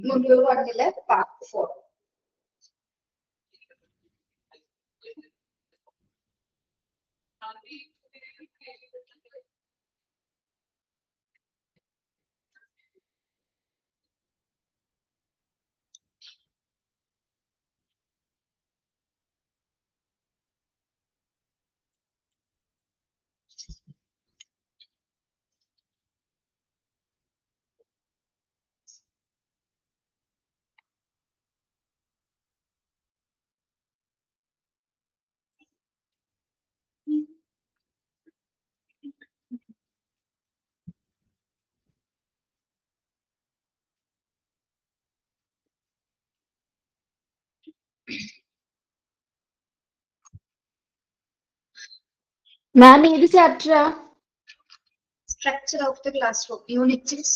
Module 1 part 4. Ma'am, ഏത് ചാപ്റ്ററാ? Structure of the classroom. Unit 6.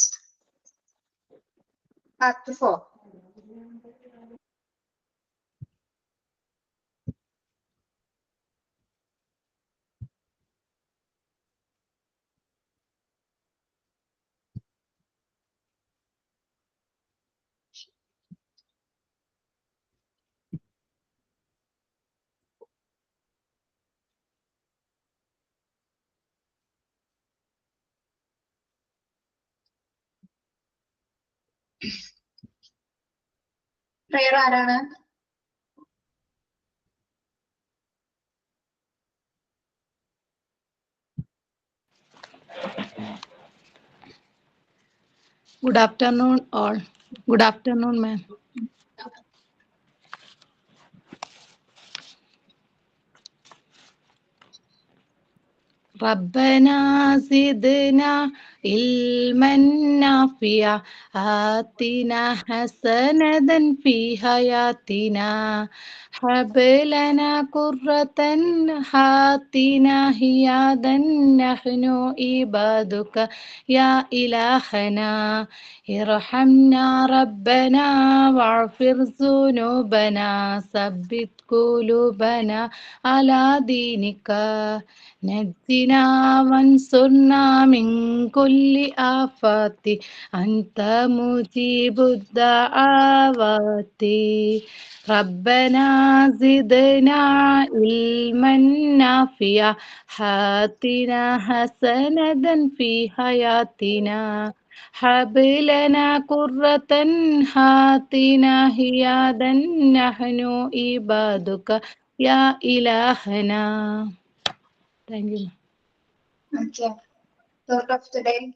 Part 4. Prayer ആരാണ്? Good afternoon, all. Good afternoon, ma'am. ربنا زدنا علما نافعا آتنا حسنة في حياتنا هب لنا قرة آتنا حيادا نحن عبادك يا إلهنا ارحمنا ربنا واغفر ذنوبنا ثبت قلوبنا على دينك نجنا وانصرنا من كل آفات أنت مجيب الدعوات ربنا زدنا علما نافعا آتنا حسنة في حياتنا هب لنا قرة آتنا حيادا نحن عبادك يا إلهنا. Thank you. Okay. Thought of the day.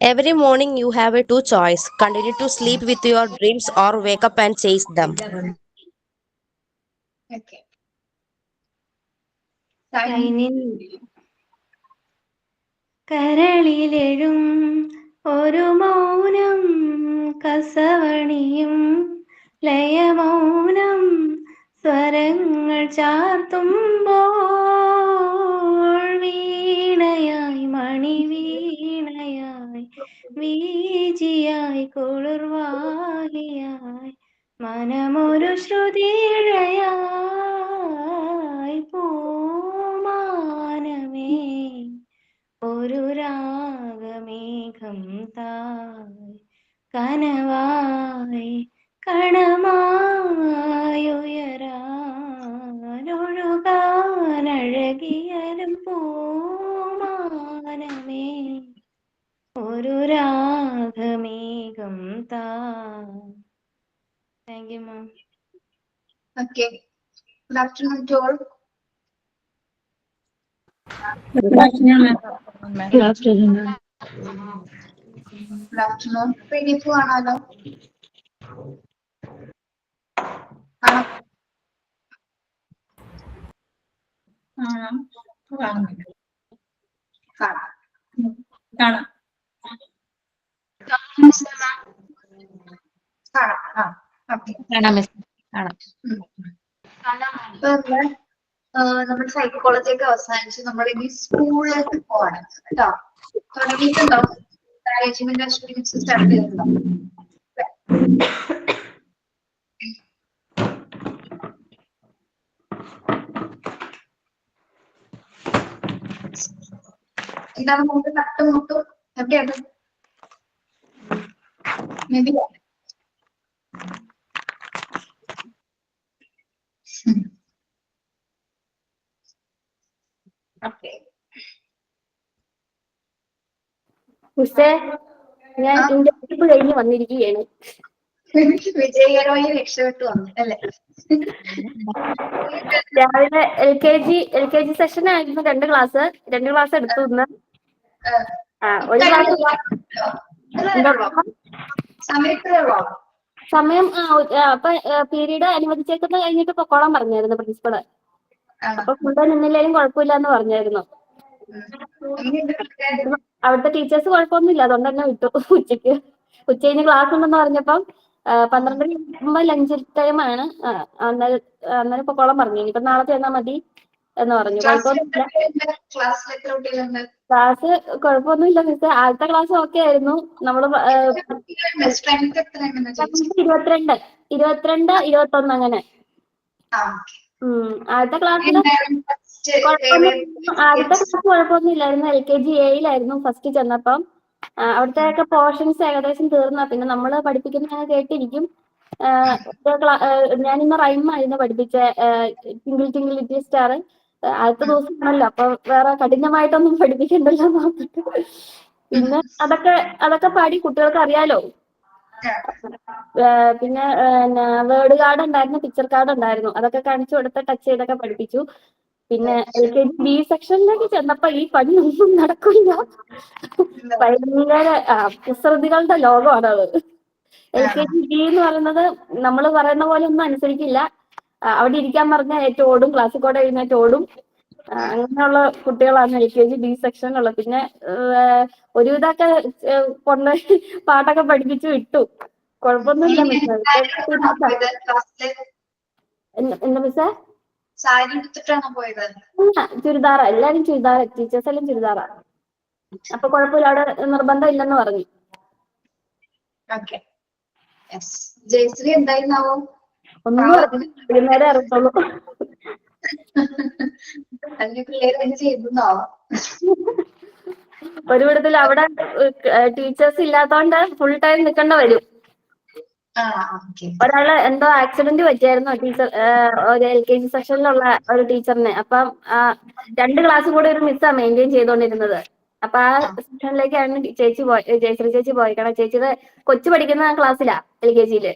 Every morning you have a two choice. Continue to sleep with your dreams or wake up and chase them. Okay. Sign. കരളിലെഴും ഒരു മൗനം കസവണിയും ലയമൗനം സ്വരങ്ങൾ ചാർത്തുമ്പോൾ വീണയായി മണിവീണയായി വീജിയായി കുളിർവാഹിയായി മനമൊരു ശ്രുതിഴയായി പൂമാനമേ ഒരു രാഗമേഘം തായ് കനവായി കണമായുയരാനൊഴുകാനഴകിയലും പൂമാനമേ ഒരു രാഗമേഘം തായ്. Thank you, ma'am. Okay. Good afternoon to all. Good afternoon, ma'am. Good afternoon, ma'am. Good afternoon. PDF ആണല്ലോ. കാണാം. നമ്മുടെ psychology ഒക്കെ അവസാനിച്ച് നമ്മൾ ഇനി സ്കൂളിലേക്ക് പോവാണ് കേട്ടോ. തുടങ്ങിയിട്ടുണ്ടോ? മാനേജ്മെന്റ് സ്റ്റുഡൻസ് സ്റ്റാർട്ട് ചെയ്തിട്ടുണ്ടോ? എന്താണ് നമുക്ക് തട്ടുമുട്ടും എവിടെയാണ്? Maybe. Okay. മിസ്സേ ഞാൻ ഇന്റേൺഷിപ്പ് കഴിഞ്ഞ് വന്നിരിക്കുകയാണ്. വിജയകരമായി രക്ഷപ്പെട്ടു വന്നു അല്ലേ? രാവിലെ എൽ കെ ജി സെഷൻ ആയിരുന്നു 2 ക്ലാസ് എടുത്തു ഇന്ന്. ഒരു സമയം അപ്പൊ പീരീഡ് അനുവദിച്ചേക്കുന്ന കഴിഞ്ഞിട്ട് പൊക്കോളാൻ പറഞ്ഞായിരുന്നു പ്രിൻസിപ്പള്. അപ്പൊ ഫുൾ ഡേ നിന്നില്ലേലും കുഴപ്പമില്ലാന്ന് പറഞ്ഞായിരുന്നു. അവിടുത്തെ ടീച്ചേഴ്സ് കുഴപ്പമൊന്നുമില്ല, അതുകൊണ്ട് തന്നെ വിട്ടു. ഉച്ച കഴിഞ്ഞ് ക്ലാസ് ഉണ്ടെന്ന് പറഞ്ഞപ്പം 12 ലഞ്ച് ടൈം ആണ്. അന്നേരം പൊക്കോളം പറഞ്ഞു. ഇനിയിപ്പൊ നാളെ ചെന്നാ മതി എന്ന് പറഞ്ഞു. കുഴപ്പമൊന്നുമില്ല, ക്ലാസ് കുഴപ്പമൊന്നുമില്ല മിസ്. ആദ്യത്തെ ക്ലാസ് ഓക്കെ ആയിരുന്നു. നമ്മള് 22, 21 അങ്ങനെ. ആദ്യത്തെ ക്ലാസ്സിൽ കുഴപ്പമൊന്നുമില്ലായിരുന്നു. LKG A-യിലായിരുന്നു ഫസ്റ്റ് ചെന്നപ്പം. അവിടുത്തെ പോർഷൻസ് ഏകദേശം തീർന്ന. പിന്നെ നമ്മള് പഠിപ്പിക്കുന്ന കേട്ടിരിക്കും. ഞാനിന്ന് റൈമായിരുന്നു പഠിപ്പിച്ച ടിങ്കിൾ ടിങ്കിൾ ലിറ്റിൽ സ്റ്റാർ. ആദ്യത്തെ ദിവസമാണല്ലോ, അപ്പൊ വേറെ കഠിനമായിട്ടൊന്നും പഠിപ്പിക്കണ്ടല്ലോ എന്ന് ഓർത്തിട്ട്. പിന്നെ അതൊക്കെ പാടി കുട്ടികൾക്ക് അറിയാലോ. പിന്നെ വേർഡ് കാർഡ് ഉണ്ടായിരുന്നു, പിക്ചർ കാർഡ് ഉണ്ടായിരുന്നു. അതൊക്കെ കാണിച്ചു കൊടുത്ത് ടച്ച് ചെയ്തൊക്കെ പഠിപ്പിച്ചു. പിന്നെ LKG B സെക്ഷനിലേക്ക് ചെന്നപ്പോ ഈ പണിയൊന്നും നടക്കില്ല. ഭയങ്കര കുസൃതികളുടെ ലോകമാണ് അത്. LKG B എന്ന് പറയുന്നത് നമ്മൾ പറയുന്ന പോലെ ഒന്നും അനുസരിക്കില്ല. അവിടെ ഇരിക്കാൻ പറഞ്ഞാൽ ഏറ്റവും ഓടും, ക്ലാസ്സിൽ കൂടെ എഴുന്നേറ്റ് ഓടും. അങ്ങനെയുള്ള കുട്ടികളാണ് LKG B സെക്ഷനിലുള്ളത്. പിന്നെ ഒരുവിധമൊക്കെ കൊണ്ട് പാട്ടൊക്കെ പഠിപ്പിച്ചു വിട്ടു. കുഴപ്പമൊന്നുമില്ല മിസ്സേ. എന്താ മിസ്സേ? ചുരിദാറാ, എല്ലാരും ചുരിദാറാ, ടീച്ചേഴ്സ് എല്ലാം ചുരിദാറാ. അപ്പൊ കുഴപ്പമില്ല, അവിടെ നിർബന്ധം ഇല്ലെന്ന് പറഞ്ഞു. ഒന്നും വൈകുന്നേരം ഇറങ്ങുള്ളൂ. ഒരു വിധത്തിൽ അവിടെ ടീച്ചേഴ്സ് ഇല്ലാത്തോണ്ട് ഫുൾ ടൈം നിൽക്കേണ്ട വരും. ഒരാള് എന്തോ ആക്സിഡന്റ് പറ്റിയായിരുന്നു ടീച്ചർ, ഒരു LKG സെക്ഷനിലുള്ള ഒരു ടീച്ചറിന്. അപ്പം 2 ക്ലാസ് കൂടെ ഒരു മിസ്സാ മെയിൻറ്റെയിൻ ചെയ്തോണ്ടിരുന്നത്. അപ്പൊ ആ സെക്ഷനിലേക്കാണ് ജയശ്രീ ചേച്ചി പോയിക്കണം. ചേച്ചിയുടെ കൊച്ചു പഠിക്കുന്ന ക്ലാസ്സിലാ LKG-യില്.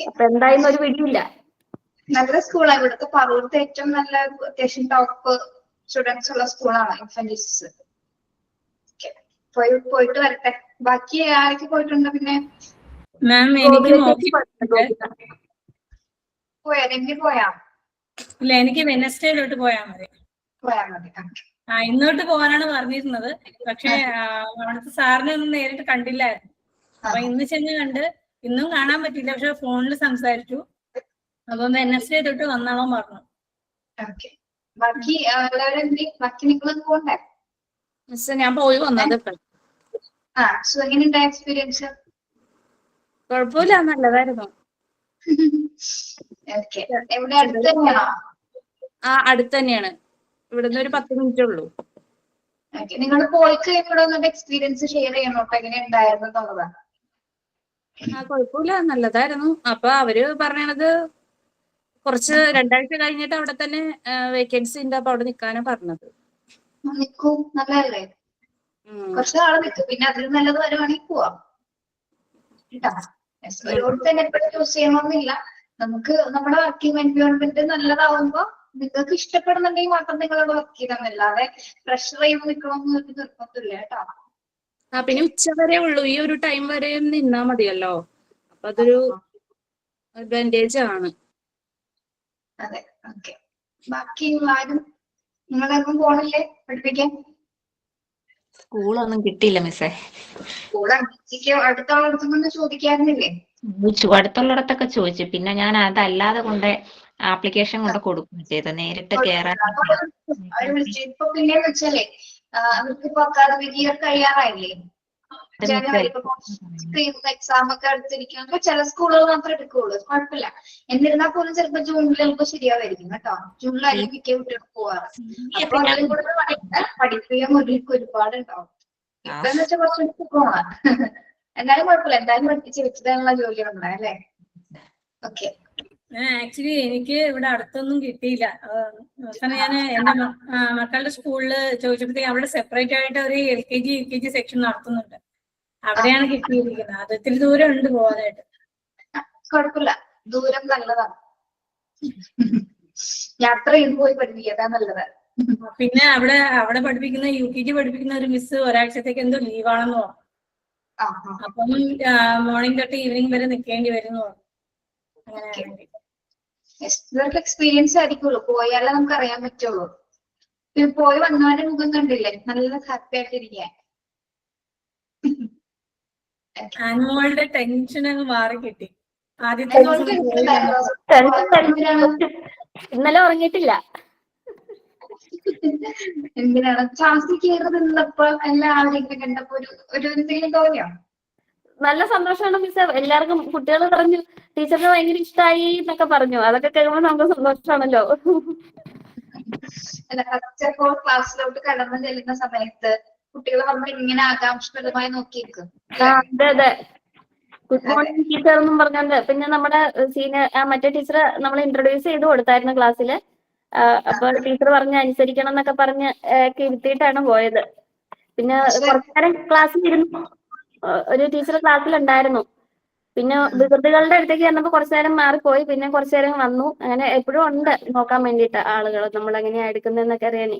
അപ്പൊ എന്തായാലും ഒരു പിടിയില്ല. നല്ല സ്കൂളാണ്. ഇവിടുത്തെ പറവൂരത്തെ ഏറ്റവും നല്ല അത്യാവശ്യം ടോപ്പ് സ്റ്റുഡൻസ് ഉള്ള സ്കൂളാണ് ഇൻഫന്റീസ്. പോയിട്ട് വരട്ടെ. ബാക്കി ആരൊക്കെ പോയിട്ടുണ്ട്? പിന്നെ ഇല്ല, എനിക്ക് വെനസ്ഡേയിലോട്ട് പോയാൽ മതി. ഇന്നോട്ട് പോകാനാണ് പറഞ്ഞിരുന്നത്. പക്ഷെ അവിടുത്തെ സാറിനെ ഒന്നും നേരിട്ട് കണ്ടില്ലായിരുന്നു. അപ്പൊ ഇന്ന് ചെന്ന് കണ്ട്, ഇന്നും കാണാൻ പറ്റില്ല. പക്ഷെ ഫോണിൽ സംസാരിച്ചു. അപ്പൊ വെനസ്ഡേ തൊട്ട് വന്നാണോ പറഞ്ഞു. ഞാൻ പോയി വന്നത്. എക്സ്പീരിയൻസ് കുഴപ്പമില്ല, നല്ലതായിരുന്നു. അടുത്ത് തന്നെയാണ്. ഇവിടുന്ന് ഒരു 10 മിനിറ്റേ ഉള്ളൂ. നിങ്ങൾ പോയി കഴിയുമ്പോൾ എക്സ്പീരിയൻസ് ഷെയർ ചെയ്യണോ? എങ്ങനെ ഉണ്ടായിരുന്നു എന്നുള്ളതാണ്. കുഴപ്പമില്ല, നല്ലതായിരുന്നു. അപ്പൊ അവര് പറയണത് കുറച്ച് 2 ആഴ്ച കഴിഞ്ഞിട്ട് അവിടെ തന്നെ വേക്കൻസി ഉണ്ട്. അപ്പൊ അവിടെ നിക്കാനാ പറഞ്ഞത്. നിക്കൂ, നല്ലതല്ലേ? കുറച്ച് നാളെ നിൽക്കും, പിന്നെ അതിൽ നല്ലത് വരുവാണെങ്കിൽ പോവാം. ഒരുപാട് തന്നെ എപ്പോഴും ചൂസ് ചെയ്യണമെന്നില്ല. നമുക്ക് നമ്മുടെ വർക്കിംഗ് എൻവയോൺമെന്റ് നല്ലതാവുമ്പോ നിങ്ങൾക്ക് ഇഷ്ടപ്പെടുന്നുണ്ടെങ്കിൽ മാത്രം നിങ്ങളോട് വർക്ക് ചെയ്യണമെന്നല്ലാതെ പ്രഷർ ചെയ്ത് നിൽക്കണമെന്ന് നിർബന്ധമില്ല കേട്ടോ. പിന്നെ ഉച്ചവരെ ഉള്ളൂ. ഈ ഒരു ടൈം വരെ നിന്നാ മതിയല്ലോ. അപ്പൊ അതൊരു അഡ്വാൻറ്റേജ് ആണ്. അതെ, ഓക്കെ. ബാക്കി ആരും നിങ്ങളെല്ലാം പോണില്ലേ പഠിപ്പിക്കാൻ? സ്കൂളൊന്നും കിട്ടിയില്ല മിസ്സേ. അടുത്തുള്ളടത്തൊന്നും ചോദിക്കാറുന്നില്ലേ? അടുത്തുള്ളിടത്തൊക്കെ ചോദിച്ചു. പിന്നെ ഞാൻ അതല്ലാതെ കൊണ്ട് ആപ്ലിക്കേഷൻ കൊണ്ട് കൊടുക്കുകയും ചെയ്തു. നേരിട്ട് കേറാൻ ഇപ്പൊ പിന്നെ വെച്ചാലേ അവർക്കിപ്പോ അക്കാദമിക് ഇയർ കഴിയാറായില്ലേ? എക്സാം ഒക്കെ അടുത്തിരിക്കുമ്പോ ചില സ്കൂളുകൾ മാത്രമേ എടുക്കുകയുള്ളൂ. കുഴപ്പമില്ല. എന്നിരുന്നാൽ പോലും ചിലപ്പോ ജൂണിൽ ചിലപ്പോ ശരിയാവായിരിക്കും കേട്ടോ. ജൂണിലായിരിക്കും മിക്ക കുട്ടികൾ പോവാറ്. അപ്പൊ അതിലും കൂടുതൽ പഠിപ്പിക്കാൻ ഒരുപാട് ഉണ്ടാവും. ഇപ്പൊ എന്ന് വെച്ചാൽ കുറച്ചുകൂടി സുഖമാണ് എന്തായാലും കുഴപ്പമില്ല, എന്തായാലും പഠിപ്പിച്ച് വെച്ചിട്ടാണുള്ള ജോലി നമ്മുടെ അല്ലേ. ഓക്കെ. ആക്ച്വലി എനിക്ക് ഇവിടെ അടുത്തൊന്നും കിട്ടിയില്ല. അവസാനം ഞാൻ എന്റെ മക്കളുടെ സ്കൂളിൽ ചോദിച്ചപ്പോഴത്തേക്ക് അവിടെ സെപ്പറേറ്റ് ആയിട്ട് ഒരു LKG UKG സെക്ഷൻ നടത്തുന്നുണ്ട്. അവിടെയാണ് കിട്ടിയിരിക്കുന്നത്. അത് ഇത്തിരി ദൂരം ഉണ്ട് പോകാനായിട്ട്. കുഴപ്പമില്ല, ദൂരം നല്ലതാണ്. യാത്ര ചെയ്ത് പോയി പഠിപ്പിക്കുക നല്ലത്. പിന്നെ അവിടെ പഠിപ്പിക്കുന്ന UKG പഠിപ്പിക്കുന്ന ഒരു മിസ് ഒരാഴ്ചത്തേക്ക് എന്തോ ലീവാണെന്ന് പറഞ്ഞു. അപ്പം മോർണിംഗ് തൊട്ട് ഈവനിങ് വരെ നിൽക്കേണ്ടി വരും എന്ന് പറഞ്ഞു. ഇതൊക്കെ എക്സ്പീരിയൻസ് ആയിരിക്കുള്ളൂ, പോയാലേ നമുക്ക് അറിയാൻ പറ്റുള്ളൂ. പോയി വന്നവരുടെ മുഖം കണ്ടില്ലേ, നല്ല ഹാപ്പി ആയിട്ടിരിക്കാൻ. ആനുവളുടെ ടെൻഷൻ അങ്ങ് മാറി കിട്ടി. ആദ്യത്തെ ദിവസം ഇന്നലെ ഉറങ്ങിയിട്ടില്ല. എന്തിനാണ് ക്ലാസ്സിൽ കയറി നിന്നപ്പോ എല്ലാവരെയും കണ്ടപ്പോ ഒരു എന്തെങ്കിലും തോന്നിയോ? നല്ല സന്തോഷമാണ് മിസ്. എല്ലാവർക്കും കുട്ടികൾ പറഞ്ഞു ടീച്ചറിന് ഭയങ്കര ഇഷ്ടമായി എന്നൊക്കെ പറഞ്ഞു. അതൊക്കെ കഴിയുമ്പോൾ നമുക്ക് സന്തോഷമാണല്ലോ. ചിലപ്പോൾ ക്ലാസ്സിലോട്ട് കടന്നു ചെല്ലുന്ന സമയത്ത് കുട്ടികൾ നമ്മൾ ഇങ്ങനെ ആകാംക്ഷപരമായി നോക്കിയിരിക്കും. അതെ അതെ, ഗുഡ് മോർണിംഗ് ടീച്ചർ എന്നും പറഞ്ഞോണ്ട്. പിന്നെ നമ്മുടെ സീനിയർ മറ്റേ ടീച്ചർ നമ്മൾ ഇൻട്രൊഡ്യൂസ് ചെയ്ത് കൊടുത്തായിരുന്നു ക്ലാസ്സിൽ. അപ്പൊ ടീച്ചർ പറഞ്ഞ് അനുസരിക്കണം എന്നൊക്കെ പറഞ്ഞ് ഇരുത്തിയിട്ടാണ് പോയത്. പിന്നെ കുറച്ചു നേരം ക്ലാസ്സിൽ ഇരുന്നു. ഒരു ടീച്ചർ ക്ലാസ്സിലുണ്ടായിരുന്നു. പിന്നെ വികൃതികളുടെ അടുത്തേക്ക് ചെന്നപ്പോ കുറച്ചു നേരം മാറിപ്പോയി. പിന്നെ കുറച്ചു നേരം വന്നു. അങ്ങനെ എപ്പോഴും ഉണ്ട് നോക്കാൻ വേണ്ടിയിട്ട് ആളുകൾ, നമ്മൾ എങ്ങനെയാ എടുക്കുന്നതെന്നൊക്കെ അറിയാനേ.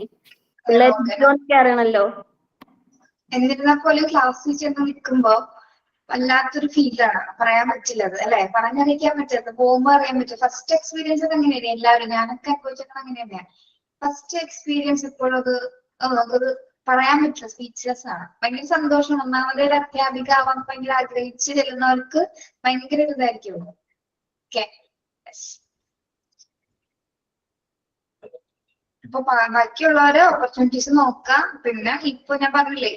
പിള്ളേർക്ക് അറിയണല്ലോ. എന്നിരുന്നാൽ പോലും ക്ലാസ്സിൽ ചെന്ന് നിൽക്കുമ്പോ വല്ലാത്തൊരു ഫീലാണ്, പറയാൻ പറ്റില്ല അത് അല്ലെ, പറഞ്ഞറിയിക്കാൻ പറ്റരുത്. പോകുമ്പോ അറിയാൻ പറ്റും. ഫസ്റ്റ് എക്സ്പീരിയൻസ് ഒക്കെ അങ്ങനെയല്ലേ എല്ലാവരും, ഞാനൊക്കെ അനുഭവിച്ചത് അങ്ങനെ തന്നെയാണ്. ഫസ്റ്റ് എക്സ്പീരിയൻസ് ഇപ്പോഴും അത് പറയാൻ പറ്റില്ല, സ്പീച്ച്ലെസ് ആണ്. ഭയങ്കര സന്തോഷം. ഒന്നാമത് ഒരു അധ്യാപിക ആവാൻ ഭയങ്കര ആഗ്രഹിച്ച് ചെല്ലുന്നവർക്ക് ഭയങ്കര ഇതായിരിക്കും. ഓക്കെ, അപ്പൊ ബാക്കിയുള്ളവരെ ഓപ്പർച്യൂണിറ്റീസ് നോക്കാം. പിന്നെ ഇപ്പൊ ഞാൻ പറഞ്ഞില്ലേ,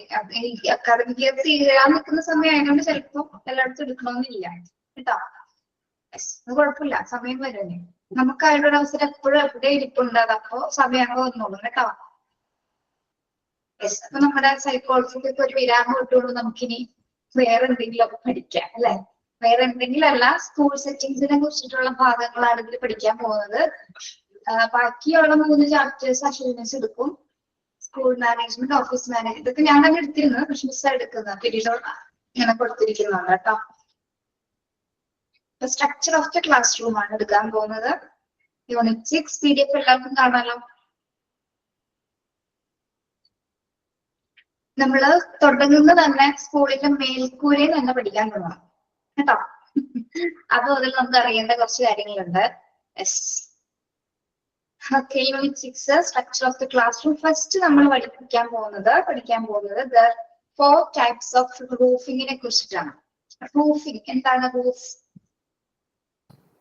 അക്കാദമിക് ഇയർ തീരാൻ നിൽക്കുന്ന സമയം ആയതുകൊണ്ട് ചിലപ്പോ എല്ലായിടത്തും എടുക്കണമെന്നില്ല കേട്ടോ. അത് കുഴപ്പമില്ല, സമയം വരുന്നേ. നമുക്ക് അതിന്റെ ഒരു അവസരം എപ്പോഴും എവിടെ ഇരിപ്പുണ്ട്. അതപ്പോ സമയമൊക്കെ വന്നോളൂ കേട്ടോ. അപ്പൊ നമ്മുടെ സൈക്കോളജിക്ക് ഒരു വിരാമം ഇട്ടുകൊണ്ട് നമുക്കിനി വേറെ എന്തെങ്കിലും ഒക്കെ പഠിക്കാം അല്ലെ. വേറെ എന്തെങ്കിലും അല്ല, സ്കൂൾ സെറ്റിംഗ്സിനെ കുറിച്ചിട്ടുള്ള ഭാഗങ്ങളാണ് ഇതിൽ പഠിക്കാൻ പോകുന്നത്. ബാക്കിയുള്ള 3 ചാപ്റ്റേഴ്സ് അഷൂർനസ് എടുക്കും. സ്കൂൾ മാനേജ്മെന്റ്, ഓഫീസ് മാനേജ്മെന്റ്, ഇതൊക്കെ ഞാൻ തന്നെ എടുത്തിരുന്നത്. പക്ഷെ മിസ്സാണ് എടുക്കുന്നത്. പീരീഡ് ഇങ്ങനെ കൊടുത്തിരിക്കുന്നതാണ് കേട്ടോ. Structure of the class room ആണ് എടുക്കാൻ പോകുന്നത്. യൂണിറ്റ് 6 PDF എല്ലാവർക്കും കാണാമല്ലോ. നമ്മള് തുടങ്ങുന്ന തന്നെ സ്കൂളിന്റെ മേൽക്കൂരയിൽ തന്നെ പഠിക്കാൻ തുടങ്ങണം കേട്ടോ. അത് മുതൽ നമുക്ക് അറിയേണ്ട കുറച്ച് കാര്യങ്ങളുണ്ട്. Okay, unit 6 structure of the class room. First നമ്മൾ പഠിക്കാൻ പോകുന്നത് the 4 types of റൂഫിങ്ങിനെ കുറിച്ചിട്ടാണ്. റൂഫിംഗ് എന്താണ്? റൂഫ്,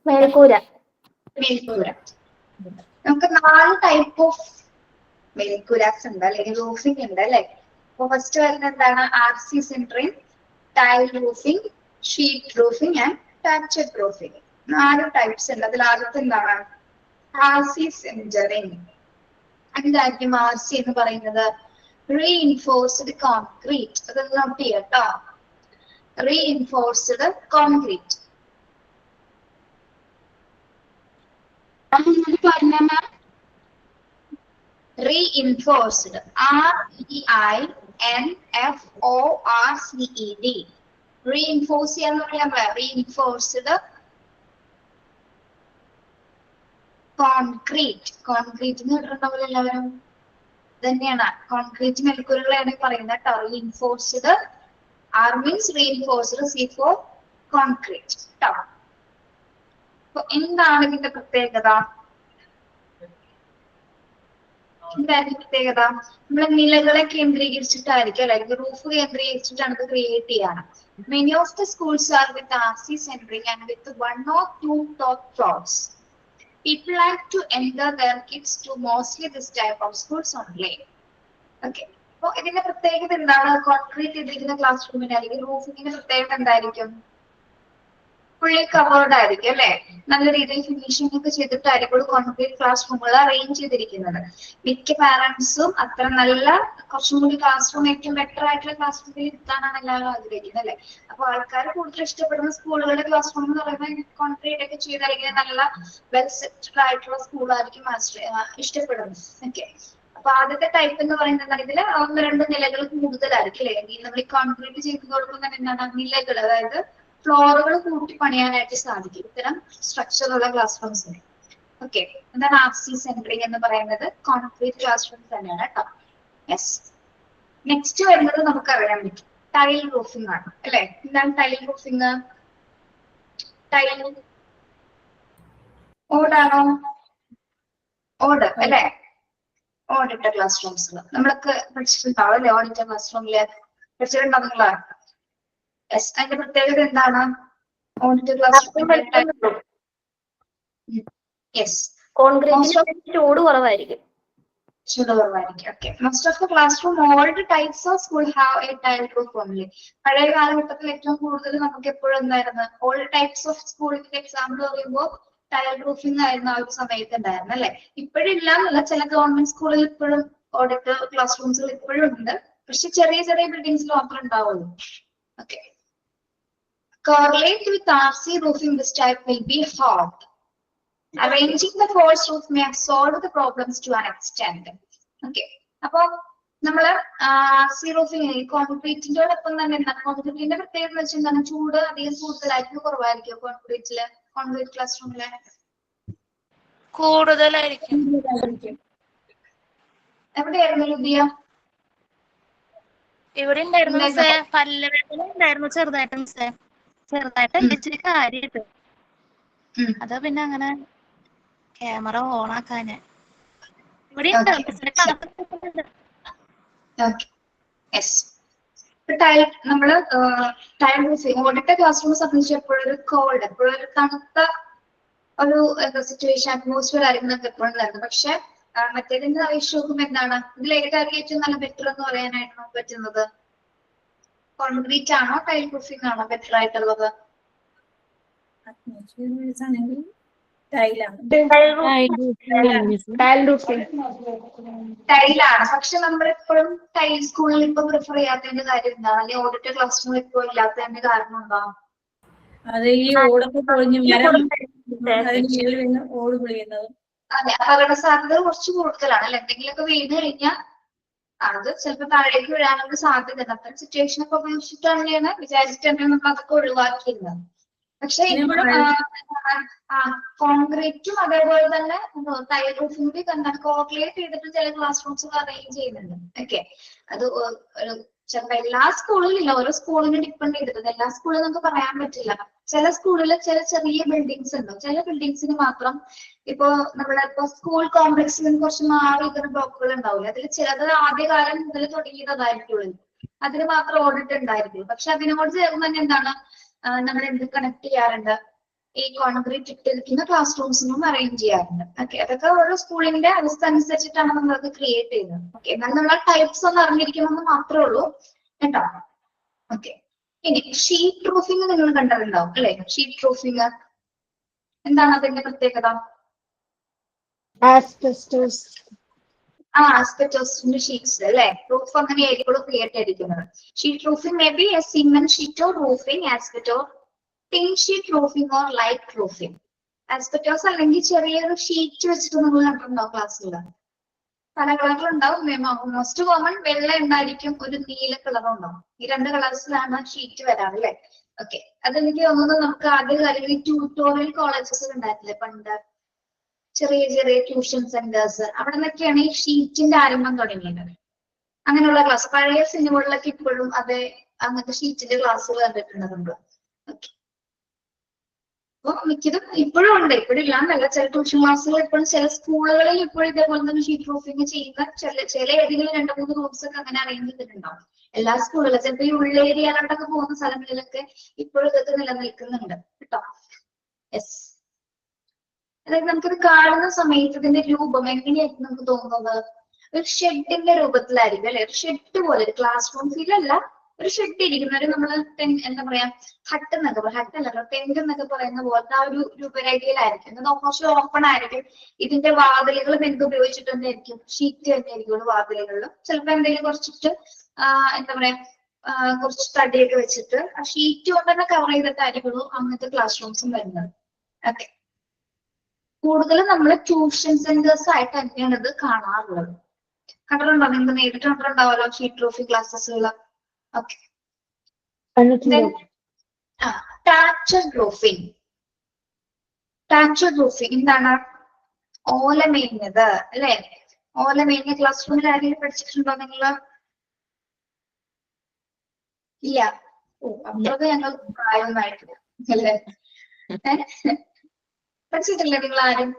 മേൽക്കൂര. നമുക്ക് 4 ടൈപ്പ് ഓഫ് മേൽക്കൂരാസ് ഉണ്ട് അല്ലെങ്കിൽ റൂഫിംഗ് ഉണ്ട് അല്ലെ. അപ്പൊ ഫസ്റ്റ് വരുന്നത് എന്താണ്? RC centring, tile roofing, sheet roofing and patch up roofing. 4 types ഉണ്ട്. അതിൽ ആദ്യത്തെ എന്താണ്? RC centring. എന്തായിരിക്കും RC എന്ന് പറയുന്നത്? Reinforced concrete. അത് നോട്ട് ചെയ്യട്ടോ. Reinforced concrete. Reinforced, REINFORCED. Reinforce ചെയ്യാന്ന് പറയാൻ പറയാം. Reinforced concrete. കോൺക്രീറ്റ് എന്ന് കേട്ടിട്ടുണ്ടാവില്ല എല്ലാവരും? തന്നെയാണ് കോൺക്രീറ്റ് മേൽക്കൂരകളാണ് പറയുന്നത് കേട്ടോ. Reinforced, R means reinforced, C for concrete കേട്ടോ. അപ്പൊ എന്താണ് ഇതിന്റെ പ്രത്യേകത? നമ്മളെ നിലകളെ കേന്ദ്രീകരിച്ചിട്ടായിരിക്കും അല്ലെങ്കിൽ റൂഫ് കേന്ദ്രീകരിച്ചിട്ടാണ് ഇത് ക്രിയേറ്റ് ചെയ്യാണ്. Many of the schools are with RC centering and with 1 or 2 top floors. People like to enter their kids to mostly this type of schools only. Okay. അപ്പൊ ഇതിന്റെ പ്രത്യേകത എന്താണ്? കോൺക്രീറ്റ് ചെയ്തിരിക്കുന്ന ക്ലാസ് റൂമിന് അല്ലെങ്കിൽ റൂഫിങ്ങിന്റെ പ്രത്യേകത എന്തായിരിക്കും? ഫുള്ളി കവേർഡ് ആയിരിക്കും അല്ലെ, നല്ല രീതിയിൽ ഫിനിഷിംഗ് ഒക്കെ ചെയ്തിട്ടായിരിക്കും കോൺക്രീറ്റ് ക്ലാസ് റൂമുകൾ അറേഞ്ച് ചെയ്തിരിക്കുന്നത്. മിക്ക പാരന്റ്സും അത്ര നല്ല കുറച്ചും കൂടി ക്ലാസ് റൂം ഏറ്റവും ബെറ്റർ ആയിട്ടുള്ള ക്ലാസ് റൂമിൽ ഇരുത്താനാണ് എല്ലാവരും ആഗ്രഹിക്കുന്നത് അല്ലെ. അപ്പൊ ആൾക്കാർ കൂടുതൽ ഇഷ്ടപ്പെടുന്ന സ്കൂളുകളുടെ ക്ലാസ് റൂം എന്ന് പറയുമ്പോൾ കോൺക്രീറ്റ് ഒക്കെ ചെയ്ത് അല്ലെങ്കിൽ നല്ല വെൽ സെറ്റഡ് ആയിട്ടുള്ള സ്കൂളായിരിക്കും ഇഷ്ടപ്പെടുന്നത്. ഓക്കെ, അപ്പൊ ആദ്യത്തെ ടൈപ്പ് എന്ന് പറയുന്നത് ഇതിൽ 1-2 നിലകൾ കൂടുതലായിരിക്കും അല്ലെ. നമ്മൾ ഈ കോൺക്രീറ്റ് ചെയ്യുന്നതോടൊപ്പം തന്നെ എന്താണ് നിലകൾ, അതായത് ഫ്ലോറുകൾ കൂട്ടി പണിയാനായിട്ട് സാധിക്കും ഇത്തരം സ്ട്രക്ചറുള്ള ക്ലാസ് റൂംസിന്. ഓക്കെ, എന്താണ് RC സെന്ററിംഗ് എന്ന് പറയുന്നത്? കോൺക്രീറ്റ് ക്ലാസ് റൂംസ് തന്നെയാണ് കേട്ടോ. യെസ്, നെക്സ്റ്റ് വരുന്നത് നമുക്കറിയാൻ പറ്റും ടൈൽ റൂഫിംഗ് ആണ് അല്ലെ. എന്താണ് ടൈൽ റൂഫിംഗ്? ടൈൽ ഓടാണോ? ഓട് അല്ലെ, ഓടിട്ട ക്ലാസ് റൂംസ് നമ്മളൊക്കെ പഠിച്ചിട്ടുണ്ടാവും അല്ലെ. ഓടിട്ട ക്ലാസ് റൂമില് പഠിച്ചിട്ടുണ്ടോ നിങ്ങള്? യെസ്, അതിന്റെ പ്രത്യേകത എന്താണ്? ഓടിട്ട ക്ലാസ് റൂമിന്റെ യെസ് കോൺക്രീറ്റിന് ചൂട് കുറവായിരിക്കും. Okay. Most of the classroom, all the types of school have a tile roof only. പഴയ കാലഘട്ടത്തിൽ ഏറ്റവും കൂടുതൽ നമുക്ക് എപ്പോഴും എന്തായിരുന്നു, ഓൾ ടൈപ്സ് ഓഫ് സ്കൂളിന്റെ എക്സാമ്പിൾ പറയുമ്പോൾ ടൈൽ റൂഫിംഗ് ആയിരുന്നു ആ ഒരു സമയത്ത് ഉണ്ടായിരുന്നു അല്ലെ. ഇപ്പോഴില്ല എന്നല്ല, ചില ഗവൺമെന്റ് സ്കൂളിൽ ഇപ്പോഴും ഓഡിറ്റ് ക്ലാസ് റൂംസുകൾ ഇപ്പോഴും ഉണ്ട്, പക്ഷെ ചെറിയ ചെറിയ ബിൽഡിംഗ്സിൽ മാത്രമേ ഉണ്ടാവുള്ളൂ. Okay, correlate with RC roofing, this type will be hard. Arranging the false roof may have solved the problems to an extent. Okay, അപ്പൊ നമ്മള് RC റൂഫിംഗ് കോൺക്രീറ്റിന്റോടൊപ്പം തന്നെ എന്താണ് കോൺക്രീറ്റിന്റെ പ്രത്യേകത എന്ന് വെച്ചാൽ എന്താണ്, ചൂട് അധികം കൂടുതലായിരിക്കും കുറവായിരിക്കും കോൺക്രീറ്റില്, കോൺക്രീറ്റ് ക്ലാസ് റൂമില് കൂടുതലായിരിക്കും. എവിടെയായിരുന്നു ലുബിയ? ഇവിടെ ഉണ്ടായിരുന്നു പല്ലവേദന ഉണ്ടായിരുന്നു ചെറുതായിട്ട് ഇച്ചിരി കാര്യമായിട്ട്. അത് പിന്നെ അങ്ങനെ ക്യാമറ ഓൺ ആക്കാന് ഇവിടെ നമ്മള് ടൈൽ റൂഫിംഗ് ഓടിട്ട ക്ലാസ് റൂം സംബന്ധിച്ച് എപ്പോഴും ഒരു കോൾഡ്, എപ്പോഴും ഒരു തണുത്ത ഒരു സിറ്റുവേഷൻ അറ്റ്മോസ്ഫിയർ ആയിരുന്നു നമുക്ക് എപ്പോഴും ഉണ്ടായിരുന്നു. പക്ഷെ മറ്റേതിന്റെ ആവശ്യം നോക്കുമ്പോൾ എന്താണ്, ഇതിൽ ഏതായിരിക്കും ഏറ്റവും നല്ല ബെറ്റർ എന്ന് പറയാനായിട്ട് നമുക്ക് പറ്റുന്നത്? കോൺക്രീറ്റ് ആണോ ടൈൽ റൂഫിംഗ് ആണോ ബെറ്റർ ആയിട്ടുള്ളത്? ടൈലാണ്. പക്ഷെ നമ്മളെപ്പോഴും ടൈൽ സ്കൂളിൽ ഇപ്പൊ പ്രിഫർ ചെയ്യാത്തതിന്റെ കാര്യം എന്താണ്, അല്ലെങ്കിൽ ഓഡിറ്റർ ക്ലാസ് റൂമിൽ ഇപ്പോൾ ഇല്ലാത്തതിന്റെ കാരണം എന്താ? അത് ഈ ഓടൊക്കെ പൊളിഞ്ഞു ഓട് പൊളിയുന്നത്. അതെ, അപകട സാധ്യത കുറച്ച് കൂടുതലാണ് അല്ലെ. എന്തെങ്കിലുമൊക്കെ വീണ് കഴിഞ്ഞാൽ അത് ചിലപ്പോൾ താഴേക്ക് വീഴാനുള്ള സാധ്യത. അത്തരം സിറ്റുവേഷൻ ഒക്കെ ഉപയോഗിച്ചിട്ടാണ് വിചാരിച്ചിട്ടാണ് നമ്മൾ അതൊക്കെ ഒഴിവാക്കിയിരുന്നത്. പക്ഷെ ഇപ്പോഴും കോൺക്രീറ്റും അതേപോലെ തന്നെ ടൈൽ റൂഫിംഗ് എന്താണ് കോർഡിനേറ്റ് ചെയ്തിട്ട് ചില ക്ലാസ് റൂംസ് അറേഞ്ച് ചെയ്യുന്നുണ്ട്. ഓക്കെ, അത് ചിലപ്പോ എല്ലാ സ്കൂളിലും ഇല്ല, ഓരോ സ്കൂളിനെ ഡിപ്പെൻഡ് ചെയ്തിട്ട് എല്ലാ സ്കൂളിലും നമുക്ക് പറയാൻ പറ്റില്ല. ചില സ്കൂളിൽ ചില ചെറിയ ബിൽഡിങ്സ് ഉണ്ടാവും, ചില ബിൽഡിങ്സിന് മാത്രം ഇപ്പൊ നമ്മുടെ ഇപ്പൊ സ്കൂൾ കോംപ്ലക്സിൽ നിന്ന് കുറച്ച് മാറി ഇത്തരം ബ്ലോക്കുകൾ ഉണ്ടാവില്ല, അതിൽ ചിലത് ആദ്യകാലം മുതൽ തുടങ്ങിയതായിരിക്കുള്ളൂ, അതിന് മാത്രം ഓഡിറ്റ് ഉണ്ടായിരിക്കും. പക്ഷെ അതിനോട് ചേർന്ന് തന്നെ എന്താണ് നമ്മൾ എന്ത് കണക്ട് ചെയ്യാറുണ്ട്, ഈ കോൺക്രീറ്റ് ഇട്ടിരിക്കുന്ന ക്ലാസ് റൂംസിനും അറേഞ്ച് ചെയ്യാറുണ്ട്. ഓക്കെ, അതൊക്കെ ഓരോ സ്കൂളിന്റെ അവസ്ഥ അനുസരിച്ചിട്ടാണ് നമ്മളത് ക്രിയേറ്റ് ചെയ്യുന്നത്. ഓക്കെ, എന്നാൽ നമ്മൾ ടൈപ്സ് ഒന്ന് അറിഞ്ഞിരിക്കണമെന്ന് മാത്രമേ ഉള്ളൂ കേട്ടോ. ഓക്കെ, ഇനി ഷീറ്റ് റൂഫിംഗ് നിങ്ങൾ കണ്ടിട്ടുണ്ടാവും അല്ലെ. ഷീറ്റ് റൂഫിംഗ് എന്താണ് അതിന്റെ പ്രത്യേകത? ആസ്ബെസ്റ്റോസിന്റെ ഷീറ്റ്സ് അല്ലെ, റൂഫ് അങ്ങനെ ഏരിയകൾ ക്രിയേറ്റ് ചെയ്തിരിക്കുന്നത്. Sheet roofing may be a cement sheet or roofing asbesto tin sheet roofing or light roofing. Asbestos അല്ലെങ്കിൽ ചെറിയൊരു ഷീറ്റ് വെച്ചിട്ട് നമ്മൾ കണ്ടിട്ടുണ്ടാവും ക്ലാസ്സിൽ. പല കളറിലുണ്ടാവും, മോസ്റ്റ് കോമൺ വെള്ള ഉണ്ടായിരിക്കും, ഒരു നീല കളറും ഉണ്ടാവും. ഈ 2 കളേഴ്സിലാണ് ഷീറ്റ് വരാറ് അല്ലെ. ഓക്കെ, അതെനിക്ക് തോന്നുന്നത് നമുക്ക് ആദ്യ കാലങ്ങളിൽ ട്യൂട്ടോറിയൽ കോളേജസ് ഉണ്ടായിട്ടില്ലേ പണ്ട്, ചെറിയ ചെറിയ ട്യൂഷൻ സെന്റേഴ്സ്, അവിടെ നിന്നൊക്കെയാണ് ഈ ഷീറ്റിന്റെ ആരംഭം തുടങ്ങിയത്. അങ്ങനെയുള്ള ക്ലാസ് പഴയ സിനിമകളിലൊക്കെ ഇപ്പോഴും അതേ അങ്ങനത്തെ ഷീറ്റിന്റെ ക്ലാസ്സുകൾ കണ്ടിട്ടുണ്ട് നമ്മൾ. ഓക്കെ, അപ്പൊ മിക്കതും ഇപ്പോഴും ഉണ്ട്, ഇപ്പോഴും ഇല്ലാന്നല്ല, ചില ട്യൂഷൻ ക്ലാസ്സുകൾ ഇപ്പോഴും ചില സ്കൂളുകളിൽ ഇപ്പോഴും ഇതേപോലെ തന്നെ ഷീറ്റ് റൂഫിംഗ് ചെയ്യുന്ന ചില ഏതെങ്കിലും 2-3 റൂംസ് ഒക്കെ അങ്ങനെ അറേഞ്ച് ചെയ്തിട്ടുണ്ടാവും. എല്ലാ സ്കൂളുകളും ചിലപ്പോൾ ഈ ഉള്ളേരിയയിലോട്ടൊക്കെ പോകുന്ന സ്ഥലങ്ങളിലൊക്കെ ഇപ്പോഴും ഇതൊക്കെ നിലനിൽക്കുന്നുണ്ട് കേട്ടോ. യെസ്, അതായത് നമുക്കിത് കാണുന്ന സമയത്ത് ഇതിന്റെ രൂപം എങ്ങനെയായിരിക്കും നമുക്ക് തോന്നുന്നത്? ഒരു ഷെഡിന്റെ രൂപത്തിലായിരിക്കും അല്ലെ, ഒരു ഷെഡ് പോലെ, ഒരു ക്ലാസ് റൂം ഫീൽ അല്ല, ഒരു ഷെഡ് ഇരിക്കുന്ന ഒരു നമ്മള് എന്താ പറയാ ഹട്ട് എന്നൊക്കെ പറയാം, ഹട്ട് അല്ലല്ലോ ടെന്റ് എന്നൊക്കെ പറയുന്ന പോലത്തെ ആ ഒരു രൂപരേഖയിലായിരിക്കും. ഇത് കുറച്ച് ഓപ്പൺ ആയിരിക്കും. ഇതിന്റെ വാതിലുകൾ എന്ത് ഉപയോഗിച്ചിട്ട് തന്നെയായിരിക്കും, ഷീറ്റ് തന്നെയായിരിക്കും വാതിലുകളിലും. ചിലപ്പോ എന്തെങ്കിലും കുറച്ചിട്ട് എന്താ പറയാ കുറച്ച് തടിയൊക്കെ വെച്ചിട്ട് ആ ഷീറ്റ് കൊണ്ട് തന്നെ കവർ ചെയ്തിട്ടായിരിക്കുള്ളൂ അങ്ങനത്തെ ക്ലാസ് റൂംസും വരുന്നത്. ഓക്കെ, കൂടുതലും നമ്മൾ ട്യൂഷൻ സെന്റേഴ്സ് ആയിട്ട് തന്നെയാണ് ഇത് കാണാറുള്ളത്. കണ്ടിട്ടുണ്ടോ? നിങ്ങൾക്ക് നേരിട്ട് കണ്ടിട്ടുണ്ടാവല്ലോ ഷീറ്റ് റൂഫിംഗ് ക്ലാസ്സസുകൾ. Okay, thatched roofing. Thatched roofing എന്താണ്? ഓല മേഞ്ഞത് അല്ലെ? ഓല മേഞ്ഞ ക്ലാസ് റൂമിൽ ആരെങ്കിലും പഠിച്ചിട്ടുണ്ടോ നിങ്ങൾ? ഇല്ല. ഓ, അത്രയൊക്കെ ഞങ്ങൾ പ്രായമൊന്നായിട്ടില്ല അല്ലേ? പഠിച്ചിട്ടില്ല നിങ്ങൾ ആരും?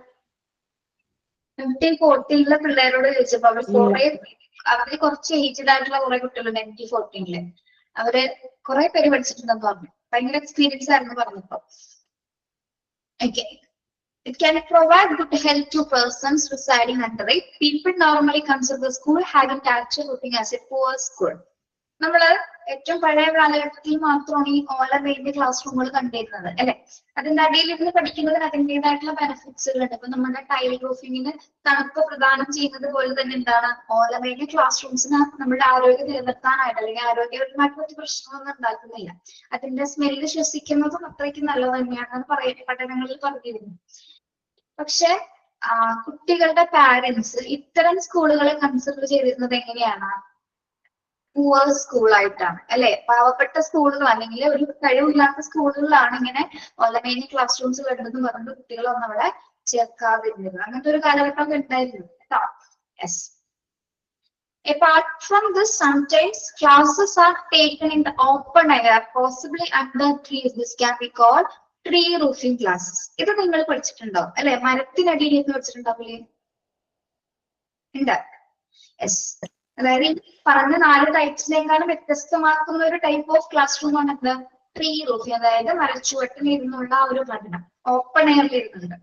50-40 പിള്ളേരോട് ചോദിച്ചപ്പോ അവര് കുറച്ച് ഏജ്ഡ് ആയിട്ടുള്ള കുറെ കുട്ടികളുണ്ട് 50-14. അവര് കുറെ പേര് പഠിച്ചിട്ടുണ്ടെന്ന് പറഞ്ഞു. ഭയങ്കര എക്സ്പീരിയൻസ് ആയിരുന്നു പറഞ്ഞപ്പോ. Okay, it can provide good help to persons residing under it. People normally consider the school having thatched roofing as a poor school. നമ്മള് ഏറ്റവും പഴയ കാലഘട്ടത്തിൽ മാത്രമാണ് ഈ ഓല മേഞ്ഞ ക്ലാസ് റൂമുകൾ കണ്ടിരുന്നത് അല്ലെ? അതിന്റെ അടിയിൽ ഇരുന്ന് പഠിക്കുന്നതിന് അതിൻ്റെതായിട്ടുള്ള ബെനിഫിറ്റ്സുകളുണ്ട്. ഇപ്പൊ നമ്മുടെ ടൈൽ റൂഫിങ്ങിന് തണുപ്പ് പ്രദാനം ചെയ്യുന്നത് പോലെ തന്നെ എന്താണ് ഓല മേഞ്ഞ ക്ലാസ് റൂംസിന് നമ്മുടെ ആരോഗ്യം നിലനിർത്താനായിട്ട് അല്ലെങ്കിൽ ആരോഗ്യപരമായിട്ട് മറ്റു പ്രശ്നങ്ങളൊന്നും ഉണ്ടാക്കുന്നില്ല. അതിന്റെ സ്മെല്ല് ശ്വസിക്കുന്നതും അത്രയ്ക്ക് നല്ലത് തന്നെയാണെന്ന് പഠനങ്ങളിൽ പറഞ്ഞിരുന്നു. പക്ഷെ കുട്ടികളുടെ പാരന്റ്സ് ഇത്തരം സ്കൂളുകളെ കൺസിഡർ ചെയ്തിരുന്നത് എങ്ങനെയാണ്? പൂവർ സ്കൂളായിട്ടാണ് അല്ലെ? പാവപ്പെട്ട സ്കൂളുകൾ അല്ലെങ്കിൽ ഒരു കഴിവില്ലാത്ത സ്കൂളുകളിലാണ് ഇങ്ങനെ ഓലമേഞ്ഞ ക്ലാസ് റൂംസ് വരുന്നത് പറഞ്ഞ കുട്ടികളൊന്നും അവിടെ ചേർക്കാതിരുന്നത്. അങ്ങനത്തെ ഒരു കാലഘട്ടം ഉണ്ടായിരുന്നു കേട്ടോ. Yes. Apart from this, sometimes classes are taken in the open air, possibly under trees. This can be called tree roofing classes. ഇത് നിങ്ങൾ പഠിച്ചിട്ടുണ്ടോ അല്ലെ? മരത്തിനടിയിൽ നിന്ന് പഠിച്ചിട്ടുണ്ടാവില്ലേ? ഉണ്ട്. യെസ്. അതായത് പറഞ്ഞ 4 ടൈപ്സിനേക്കാളും വ്യത്യസ്തമാക്കുന്ന ഒരു ടൈപ്പ് ഓഫ് ക്ലാസ് റൂം ആണ് എന്ത്? Tree roofing. അതായത് മരച്ചുവട്ടിൽ ഇരുന്നുള്ള ഒരു പഠനം, ഓപ്പൺ എയറിൽ ഇരുന്നുണ്ട്.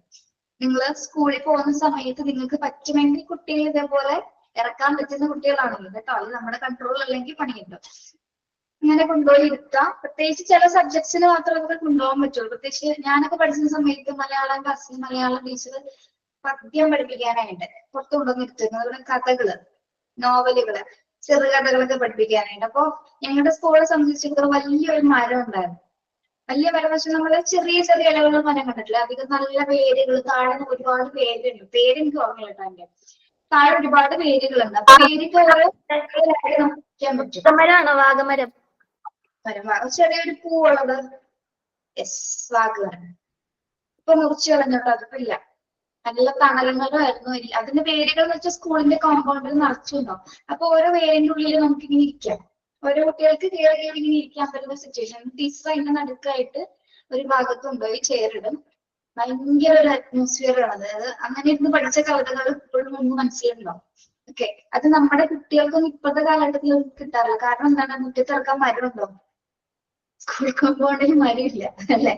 നിങ്ങൾ സ്കൂളിൽ പോകുന്ന സമയത്ത് നിങ്ങൾക്ക് പറ്റുമെങ്കിൽ കുട്ടികൾ ഇതേപോലെ ഇറക്കാൻ പറ്റുന്ന കുട്ടികളാണല്ലോ കേട്ടോ. അത് നമ്മുടെ കൺട്രോൾ അല്ലെങ്കിൽ പണി കിട്ടും. ഇങ്ങനെ കൊണ്ടുപോയി ഇരുത്താം. പ്രത്യേകിച്ച് ചില സബ്ജക്ട്സിന് മാത്രമേ നമുക്ക് കൊണ്ടുപോകാൻ പറ്റുള്ളൂ. പ്രത്യേകിച്ച് ഞാനൊക്കെ പഠിക്കുന്ന സമയത്ത് മലയാളം ക്ലാസ്സിൽ മലയാളം ടീച്ചർ പദ്യം പഠിപ്പിക്കാനായിട്ട് പുറത്തു കൊണ്ടുവന്ന് ഇരുത്തുന്നത്. അതുപോലെ കഥകള്, നോവലുകള്, ചെറുകഥകളൊക്കെ പഠിപ്പിക്കാനായിട്ട്. അപ്പൊ ഞങ്ങളുടെ സ്കൂളിനെ സംബന്ധിച്ചിടത്തോളം വലിയൊരു മരം ഉണ്ടായിരുന്നു. വലിയ മരം വെച്ചാൽ നമ്മള് ചെറിയ ചെറിയ ഇലകളുള്ള മരം കണ്ടിട്ടില്ല. അധികം നല്ല വേരുകൾ, താഴെ ഒരുപാട് വേരുണ്ട്. പേരെനിക്ക് ഓർമ്മ കേട്ടോ. അതിന്റെ താഴെ ഒരുപാട് വേരുകളുണ്ട്. അപ്പൊ വാഗമരമാണോ? വാഗമരം. ചെറിയൊരു പൂവുള്ളത്. യെസ്, വാഗമരം. ഇപ്പൊ മുറിച്ചു കളഞ്ഞോട്ടോ, അതിപ്പോ ഇല്ല. നല്ല തണലങ്ങളായിരുന്നു. അതിന്റെ വേരുകൾ എന്ന് വെച്ചാൽ സ്കൂളിന്റെ കോമ്പൗണ്ടിൽ നിറച്ചുണ്ടാവും. അപ്പൊ ഓരോ വേരിന്റെ ഉള്ളിൽ നമുക്ക് ഇങ്ങനെ ഇരിക്കാം. ഓരോ കുട്ടികൾക്ക് കയറി ഇങ്ങനെ ഇരിക്കാൻ പറ്റുന്ന സിറ്റുവേഷൻ. ടീച്ചർ അതിന്റെ നടുക്കായിട്ട് ഒരു ഭാഗത്ത് കൊണ്ടുപോയി ചെയറിടും. ഭയങ്കര ഒരു അറ്റ്മോസ്ഫിയർ ആണ്. അതായത് അങ്ങനെ ഇരുന്ന് പഠിച്ച കവിതകൾ ഇപ്പോഴും നമുക്ക് മനസ്സിലുണ്ടാവും. ഓക്കെ, അത് നമ്മുടെ കുട്ടികൾക്കൊന്നും ഇപ്പോഴത്തെ കാലഘട്ടത്തിൽ കിട്ടാറില്ല. കാരണം എന്താണ്? മുറ്റത്തിറക്കാൻ മരമുണ്ടോ? സ്കൂൾ കോമ്പൗണ്ടിൽ മരമില്ല അല്ലെ?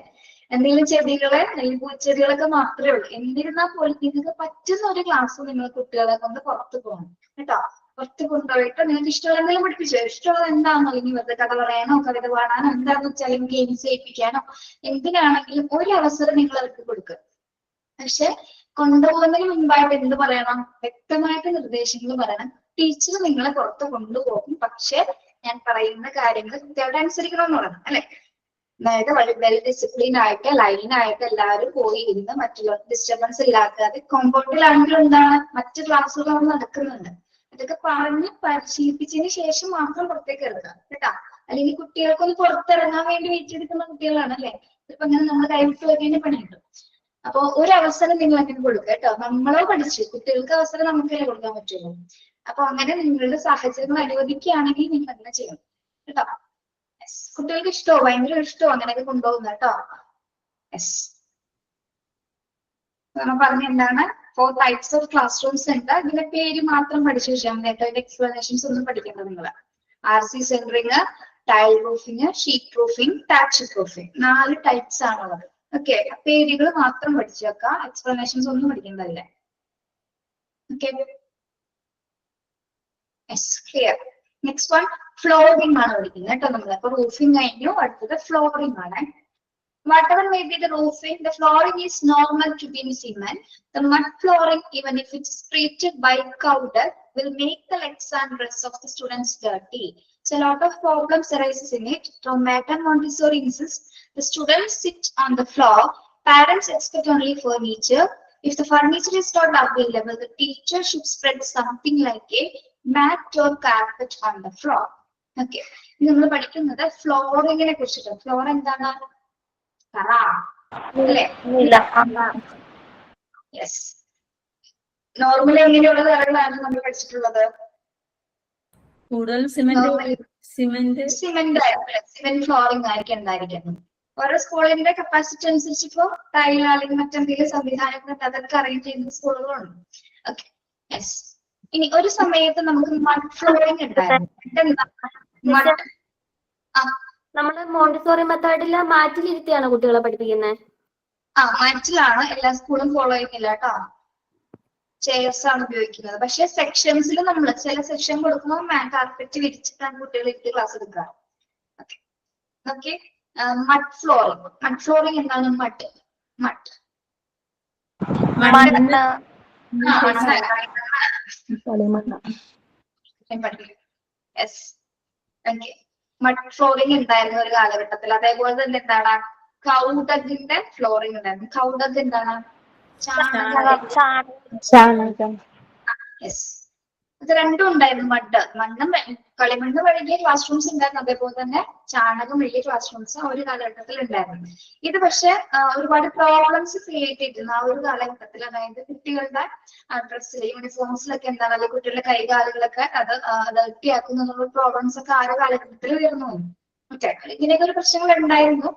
എന്തെങ്കിലും ചെടികളെ അല്ലെങ്കിൽ പൂച്ചെടികളൊക്കെ മാത്രമേ ഉള്ളൂ. എന്നിരുന്നാൽ പോലും നിങ്ങൾക്ക് പറ്റുന്ന ഒരു ക്ലാസ് നിങ്ങൾ കുട്ടികളെ കൊണ്ട് പുറത്ത് പോകണം കേട്ടോ. പുറത്ത് കൊണ്ടുപോയിട്ട് നിങ്ങൾക്ക് ഇഷ്ടമുള്ള എന്തെങ്കിലും പഠിപ്പിച്ചോ. ഇഷ്ടമുള്ളത് എന്താണോ, അല്ലെങ്കിൽ വെറുതെ കഥ പറയാനോ കവിത പാടാനോ എന്താണെന്ന് വെച്ചാൽ ഗെയിംസ് ചെയ്യിപ്പിക്കാനോ എന്തിനാണെങ്കിലും ഒരു അവസരം നിങ്ങൾ അവർക്ക് കൊടുക്കുക. പക്ഷെ കൊണ്ടുപോകുന്നതിന് മുൻപായിട്ട് എന്ത് പറയണം? വ്യക്തമായിട്ട് നിർദ്ദേശങ്ങൾ പറയണം. ടീച്ചർ നിങ്ങളെ പുറത്ത് കൊണ്ടുപോകും. പക്ഷെ ഞാൻ പറയുന്ന കാര്യങ്ങൾ കൃത്യമായിട്ട് അനുസരിക്കണം എന്ന് പറയണം അല്ലെ? അതായത് വെൽ ഡിസിപ്ലിൻ ആയിട്ട് ലൈനായിട്ട് എല്ലാവരും പോയി ഇരുന്ന് മറ്റുള്ള ഡിസ്റ്റർബൻസ് ഇല്ലാക്കാതെ. കോമ്പൗണ്ടിലാണെങ്കിലും എന്താണ് മറ്റു ക്ലാസ്സുകൾ നടക്കുന്നുണ്ട്. അതൊക്കെ പറഞ്ഞ് പരിശീലിപ്പിച്ചതിന് ശേഷം മാത്രം പുറത്തേക്ക് ഇറങ്ങാം കേട്ടോ. അല്ലെങ്കിൽ കുട്ടികൾക്കൊന്ന് പുറത്തിറങ്ങാൻ വേണ്ടി വെയിറ്റ് ചെയ്തിട്ടുള്ള കുട്ടികളാണ് അല്ലെ? ഇപ്പൊ അങ്ങനെ നമ്മൾ കൈവിട്ട് വയ്ക്കേണ്ട പണി കിട്ടും. അപ്പൊ ഒരു അവസരം നിങ്ങൾ അങ്ങനെ കൊടുക്കുക കേട്ടോ. നമ്മളോ പഠിച്ചു, കുട്ടികൾക്ക് അവസരം നമുക്കല്ലേ കൊടുക്കാൻ പറ്റുള്ളൂ. അപ്പൊ അങ്ങനെ നിങ്ങളുടെ സാഹചര്യങ്ങൾ അനുവദിക്കുകയാണെങ്കിൽ നിങ്ങൾ അങ്ങനെ ചെയ്യണം കേട്ടോ. കുട്ടികൾക്ക് ഇഷ്ടമോ? ഭയങ്കര ഇഷ്ടമോ അങ്ങനെയൊക്കെ കൊണ്ടുപോകുന്ന കേട്ടോ. യെസ്, പറഞ്ഞ എന്താണ് 4 types ഓഫ് ക്ലാസ് റൂംസ് ഉണ്ട്. ഇതിന്റെ പേര് മാത്രം പഠിച്ചു വെച്ചാൽ മതി കേട്ടോ. എക്സ്പ്ലനേഷൻസ് ഒന്നും പഠിക്കേണ്ടത് നിങ്ങൾ. RC centering, tile roofing, sheet roofing, thatch roofing 4 types ആണുള്ളത്. ഓക്കെ, പേരുകൾ മാത്രം പഠിച്ചു വെക്കാം. എക്സ്പ്ലനേഷൻസ് ഒന്നും പഠിക്കേണ്ടതില്ല. Okay, yes, clear. Next one, flooring ആണ് പഠിക്കുന്നത് കേട്ടോ നമ്മൾ. അപ്പൊ റൂഫിംഗ് കഴിഞ്ഞു, അടുത്തത് ഫ്ലോറിംഗ് ആണ്. Whatever may be the roofing, the flooring is normal to be in cement. The mud flooring, even if it's treated by powder, will make the legs and dress of the students dirty. So a lot of problems arises in it. So Madam Montessori insists the students sit on the floor. Parents expect only furniture. If the furniture is not available, the teacher should spread something like a mat or carpet on the floor. Okay. നമ്മൾ പഠിക്കുന്നത് ഫ്ലോറിങ്ങിനെ കുറിച്ചിട്ട്. Floor എന്താണ്? അല്ലേ? Yes. Normally എങ്ങനെയുള്ള തറകളാണ് നമ്മൾ പഠിച്ചിട്ടുള്ളത്? കൂടുതൽ cement flooring ആയിരിക്കും ഉണ്ടായിരിക്കുന്നത്. ഓരോ സ്കൂളിന്റെ കപ്പാസിറ്റി അനുസരിച്ച് ഇപ്പോ ടൈൽ അല്ലെങ്കിൽ മറ്റെന്തെങ്കിലും സംവിധാനങ്ങൾ അതൊക്കെ അറേഞ്ച് ചെയ്യുന്ന സ്കൂളുകളുണ്ട്. ഓക്കെ. യെസ്. ഇനി ഒരു സമയത്ത് നമുക്ക് മഡ് ഫ്ലോറിംഗ് ഉണ്ടായിരുന്നു. നമ്മള് മോണ്ടിസോറി മെത്തേഡില് മാറ്റിലിരുത്തിയാണ് കുട്ടികളെ പഠിപ്പിക്കുന്നത്. മാറ്റിലാണ്. എല്ലാ സ്കൂളും ഫോളോ ചെയ്യുന്നില്ല കേട്ടോ. ചെയർസ് ആണ് ഉപയോഗിക്കുന്നത്. പക്ഷെ സെക്ഷൻസിൽ നമ്മൾ ചില സെക്ഷൻ കൊടുക്കുമ്പോൾ കാർപ്പറ്റ് വിരിച്ചിട്ടാണ് കുട്ടികൾ ഇരുത്തി ക്ലാസ് എടുക്കുക. Okay. Mud flooring. Mud flooring എന്താണ്? മഡ് മഡ് ഫ്ലോറിംഗ് ഉണ്ടായിരുന്നു ഒരു കാലഘട്ടത്തിൽ. അതേപോലെ തന്നെ എന്താണ്? കൗഡഗിന്റെ ഫ്ലോറിംഗ് ഉണ്ടായിരുന്നു. കൗഡഗ് എന്താണ്? ചാണകം. യെസ്. ഇത് രണ്ടും ഉണ്ടായിരുന്നു. മണ്ണും കളിമണ്ണ് വഴിയ ക്ലാസ് റൂംസ് ഉണ്ടായിരുന്നു. അതേപോലെ തന്നെ ചാണകം വഴിയ ക്ലാസ് റൂംസ് ആ ഒരു കാലഘട്ടത്തിൽ ഉണ്ടായിരുന്നു. ഇത് പക്ഷെ ഒരുപാട് പ്രോബ്ലംസ് ക്രിയേറ്റ് ചെയ്തിരുന്നു ആ ഒരു കാലഘട്ടത്തിൽ. അതായത് കുട്ടികളുടെ ഡ്രസ്സിൽ യൂണിഫോംസിലൊക്കെ എന്താണ്, അല്ലെങ്കിൽ കുട്ടികളുടെ കൈകാലുകളൊക്കെ അത് വൃത്തിയാക്കുന്ന പ്രോബ്ലംസ് ഒക്കെ ആ ഒരു കാലഘട്ടത്തിൽ വരുന്നു. ഓക്കെ. ഇങ്ങനെയൊക്കെ ഒരു പ്രശ്നങ്ങൾ ഉണ്ടായിരുന്നു.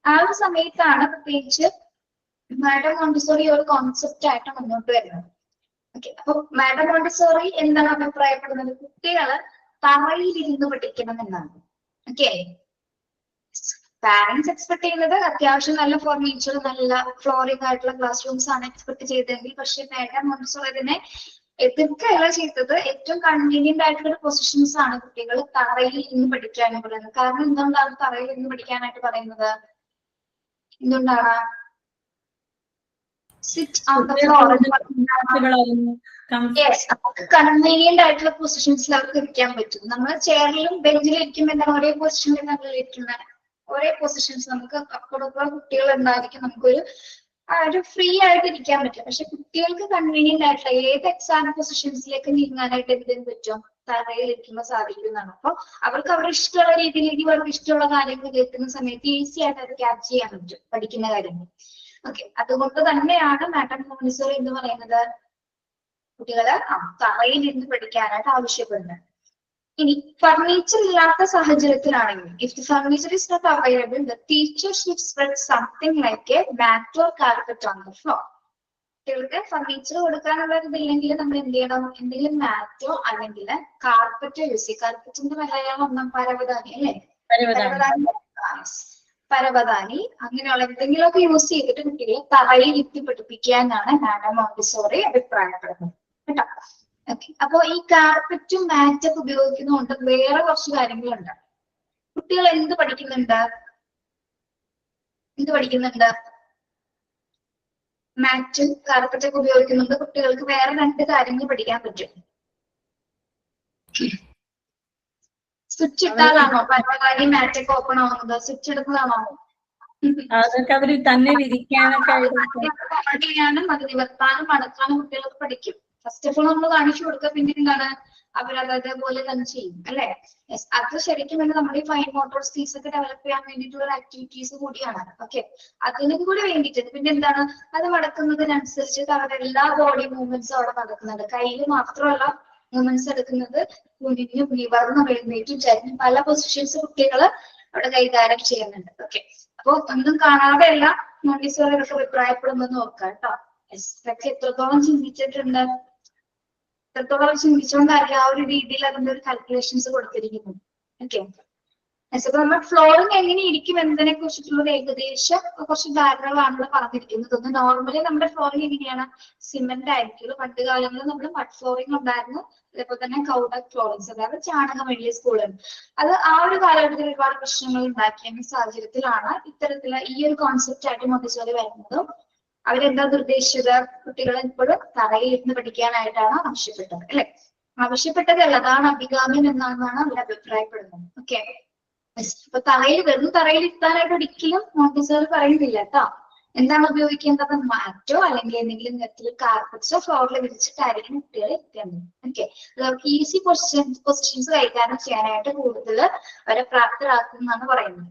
ആ ഒരു സമയത്താണ് പ്രത്യേകിച്ച് മാഡം മോണ്ടിസോറി ഒരു കോൺസെപ്റ്റ് ആയിട്ട് മുന്നോട്ട് വരുന്നത്. ഓക്കെ. അപ്പൊ മാഡം മോണ്ടിസോറി എന്താണ് അഭിപ്രായപ്പെടുന്നത്? കുട്ടികള് തറയിലിരുന്ന് പഠിക്കണം എന്നാണ്. ഓക്കെ. പാരന്റ്സ് എക്സ്പെക്ട് ചെയ്യുന്നത് അത്യാവശ്യം നല്ല ഫർണിച്ചർ, നല്ല ഫ്ലോറിംഗ് ആയിട്ടുള്ള ക്ലാസ് റൂംസ് ആണ് എക്സ്പെക്ട് ചെയ്തതെങ്കിൽ, പക്ഷെ മാഡം മോണ്ടിസോറി ഇതിനെ എതിർക്കല്ല ചെയ്തത്. ഏറ്റവും കൺവീനിയന്റ് ആയിട്ടുള്ള പൊസിഷൻസ് ആണ് കുട്ടികൾ തറയിൽ ഇരുന്ന് പഠിക്കാനും പറയുന്നത്. കാരണം എന്തുകൊണ്ടാണ് തറയിൽ ഇരുന്ന് പഠിക്കാനായിട്ട് പറയുന്നത്? എന്തുകൊണ്ടാണ്? Sit on the floor. Convenient ആയിട്ടുള്ള പൊസിഷൻസിൽ അവർക്ക് ഇരിക്കാൻ പറ്റും. നമ്മൾ ചെയറിലും ബെഞ്ചിലും ഇരിക്കുമ്പോൾ എന്താണ് ഒരേ പൊസിഷനിൽ നമ്മൾ ഇരിക്കുന്നത്. ഒരേ പൊസിഷൻസ് നമുക്ക് അപ്പുറം കുട്ടികൾ ഉണ്ടായിരിക്കും. നമുക്കൊരു ഫ്രീ ആയിട്ട് ഇരിക്കാൻ പറ്റില്ല. പക്ഷെ കുട്ടികൾക്ക് കൺവീനിയന്റ് ആയിട്ടുള്ള ഏത് എക്സാം പൊസിഷൻസിലേക്ക് നീങ്ങാനായിട്ട് എന്തിനും പറ്റും? തറയിൽ ഇരിക്കുമ്പോൾ സാധിക്കുന്നതാണ്. അപ്പൊ അവർക്ക് അവരുടെ ഇഷ്ടമുള്ള രീതിയിലേക്ക് അവർക്ക് ഇഷ്ടമുള്ള കാര്യങ്ങൾ കേൾക്കുന്ന സമയത്ത് ഈസി ആയിട്ട് അത് ക്യാച്ച് ചെയ്യാൻ പറ്റും പഠിക്കുന്ന കാര്യങ്ങൾ. ഓക്കെ. അതുകൊണ്ട് തന്നെയാണ് മാഡം മോണ്ടിസോറി എന്ന് പറയുന്നത് കുട്ടികളെ തറയിൽ ഇരുന്ന് പഠിക്കാനായിട്ട് ആവശ്യപ്പെടുന്നത്. ഇനി ഫർണിച്ചർ ഇല്ലാത്ത സാഹചര്യത്തിലാണെങ്കിൽ, if the furniture is not available, the teacher should spread something like a mat or carpet on the floor. കുട്ടികൾക്ക് ഫർണിച്ചർ കൊടുക്കാനുള്ള ഇതില്ലെങ്കിൽ നമ്മൾ എന്ത് ചെയ്യണം? എന്തെങ്കിലും മാറ്റോ അല്ലെങ്കിൽ കാർപ്പറ്റോ യൂസ് ചെയ്യും. കാർപ്പറ്റിന്റെ മലയാളം പരവതാനി അല്ലേ? പരവതാനി അങ്ങനെയുള്ള എന്തെങ്കിലുമൊക്കെ യൂസ് ചെയ്തിട്ട് കുട്ടികളെ തറയിൽ ഇരുത്തി പഠിപ്പിക്കാനാണ് മാഡം മോണ്ടിസോറി അഭിപ്രായപ്പെടുന്നത് കേട്ടോ. ഓക്കെ. അപ്പൊ ഈ കാർപ്പറ്റും മാറ്റൊക്കെ ഉപയോഗിക്കുന്നതുകൊണ്ട് വേറെ കുറച്ച് കാര്യങ്ങളുണ്ട്. കുട്ടികൾ എന്ത് പഠിക്കുന്നുണ്ട്? മാറ്റും കാർപ്പറ്റൊക്കെ ഉപയോഗിക്കുന്നുണ്ട്. കുട്ടികൾക്ക് വേറെ രണ്ട് കാര്യങ്ങൾ പഠിക്കാൻ പറ്റും. സ്വിച്ച് ഇട്ടാലാണോ പരവതാനി മാറ്റൊക്കെ ഓപ്പൺ ആവുന്നത്? സ്വിച്ച് എടുക്കുന്നതാണോ? അതൊക്കെ അവര് തന്നെ വിരിക്കാനൊക്കെ ചെയ്യാനും അത് നിവർത്താനും മടക്കാനും കുട്ടികൾക്ക് പഠിക്കും. ഫസ്റ്റ് ഓഫ് ഓൾ നമ്മൾ കാണിച്ചു കൊടുക്കുക. പിന്നെ എന്താണ്? അവരത് അതേപോലെ തന്നെ ചെയ്യും അല്ലെ? അത് ശരിക്കും നമ്മുടെ ഈ ഫൈൻ മോട്ടോർ സ്കിൽസ് ഒക്കെ ഡെവലപ്പ് ചെയ്യാൻ വേണ്ടിയിട്ടുള്ള ആക്ടിവിറ്റീസ് കൂടിയാണ്. ഓക്കെ. അതിനും കൂടി വേണ്ടിയിട്ട് പിന്നെ എന്താണ്? അത് മടക്കുന്നതിനനുസരിച്ച് അവരുടെ എല്ലാ ബോഡി മൂവ്മെന്റ്സും അവിടെ നടക്കുന്നുണ്ട്. കയ്യിൽ മാത്രമല്ല മൂവ്മെന്റ്സ് എടുക്കുന്നത്, കുനിഞ്ഞും നിവർന്നും എഴുന്നേറ്റും ചരിഞ്ഞും പല പൊസിഷൻസ് കുട്ടികൾ അവിടെ കൈകാര്യം ചെയ്യുന്നുണ്ട്. ഓക്കെ. അപ്പൊ ഒന്നും കാണാതെ അല്ല മോണ്ടിസോറി ഒക്കെ അഭിപ്രായപ്പെടുമെന്ന് നോക്കാം കേട്ടോ. ഇതൊക്കെ എത്രത്തോളം ചിന്തിച്ചിട്ടുണ്ട്, എത്രത്തോളം ചിന്തിച്ചുകൊണ്ടായിരിക്കും ആ ഒരു രീതിയിൽ അതിന്റെ ഒരു കാൽക്കുലേഷൻസ് കൊടുത്തിരിക്കുന്നു. ഓക്കെ. അപ്പൊ നമ്മൾ ഫ്ലോറിംഗ് എങ്ങനെ ഇരിക്കും എന്നതിനെ കുറിച്ചിട്ടുള്ള ഏകദേശം കുറച്ച് ധാരണകളാണല്ലോ പറഞ്ഞിരിക്കുന്നത്. ഒന്ന് നോർമലി നമ്മുടെ ഫ്ലോറിംഗ് എങ്ങനെയാണ്, സിമെന്റ് ആയിരിക്കും. പണ്ട് കാലങ്ങളിൽ നമ്മൾ മഡ് ഫ്ലോറിംഗ് ഉണ്ടായിരുന്നു, അതേപോലെ തന്നെ കൗഡക് ഫ്ലോറിങ്സ്, അതായത് ചാണകം വലിയ സ്കൂളുകൾ. അത് ആ ഒരു കാലഘട്ടത്തിൽ ഒരുപാട് പ്രശ്നങ്ങൾ ഉണ്ടാക്കിയ സാഹചര്യത്തിലാണ് ഇത്തരത്തിലുള്ള ഈ ഒരു കോൺസെപ്റ്റ് ആയിട്ട് മോണ്ടിസോറി വരുന്നതും അവരെന്താ നിർദ്ദേശിച്ചത്, കുട്ടികളെ ഇപ്പോഴും തറയിൽ ഇരുന്ന് പഠിക്കാനായിട്ടാണ് ആവശ്യപ്പെട്ടത്, അല്ലെ? ആവശ്യപ്പെട്ടതല്ല, അതാണ് അഭികാമ്യം എന്നാണ് അവർ അഭിപ്രായപ്പെടുന്നത്. ഓക്കെ, അപ്പൊ വെറും തറയിൽ ഇരുത്താനായിട്ട് ഒരിക്കലും മോണ്ടിസോറി പറയുന്നില്ല കേട്ടോ. എന്താണ് ഉപയോഗിക്കേണ്ടത്, മാറ്റോ അല്ലെങ്കിൽ എന്തെങ്കിലും തരത്തിൽ കാർപ്പറ്റ്സോ ഫ്ലോറിൽ വിരിച്ചിട്ടായിരിക്കും കുട്ടികളെ ഇരുത്തേണ്ടത്. ഓക്കെ, അവർക്ക് ഈസി പൊസിഷൻസ് കൈകാര്യം ചെയ്യാനായിട്ട് കൂടുതൽ അവരെ പ്രാപ്തരാക്കുന്നതാണ് പറയുന്നത്.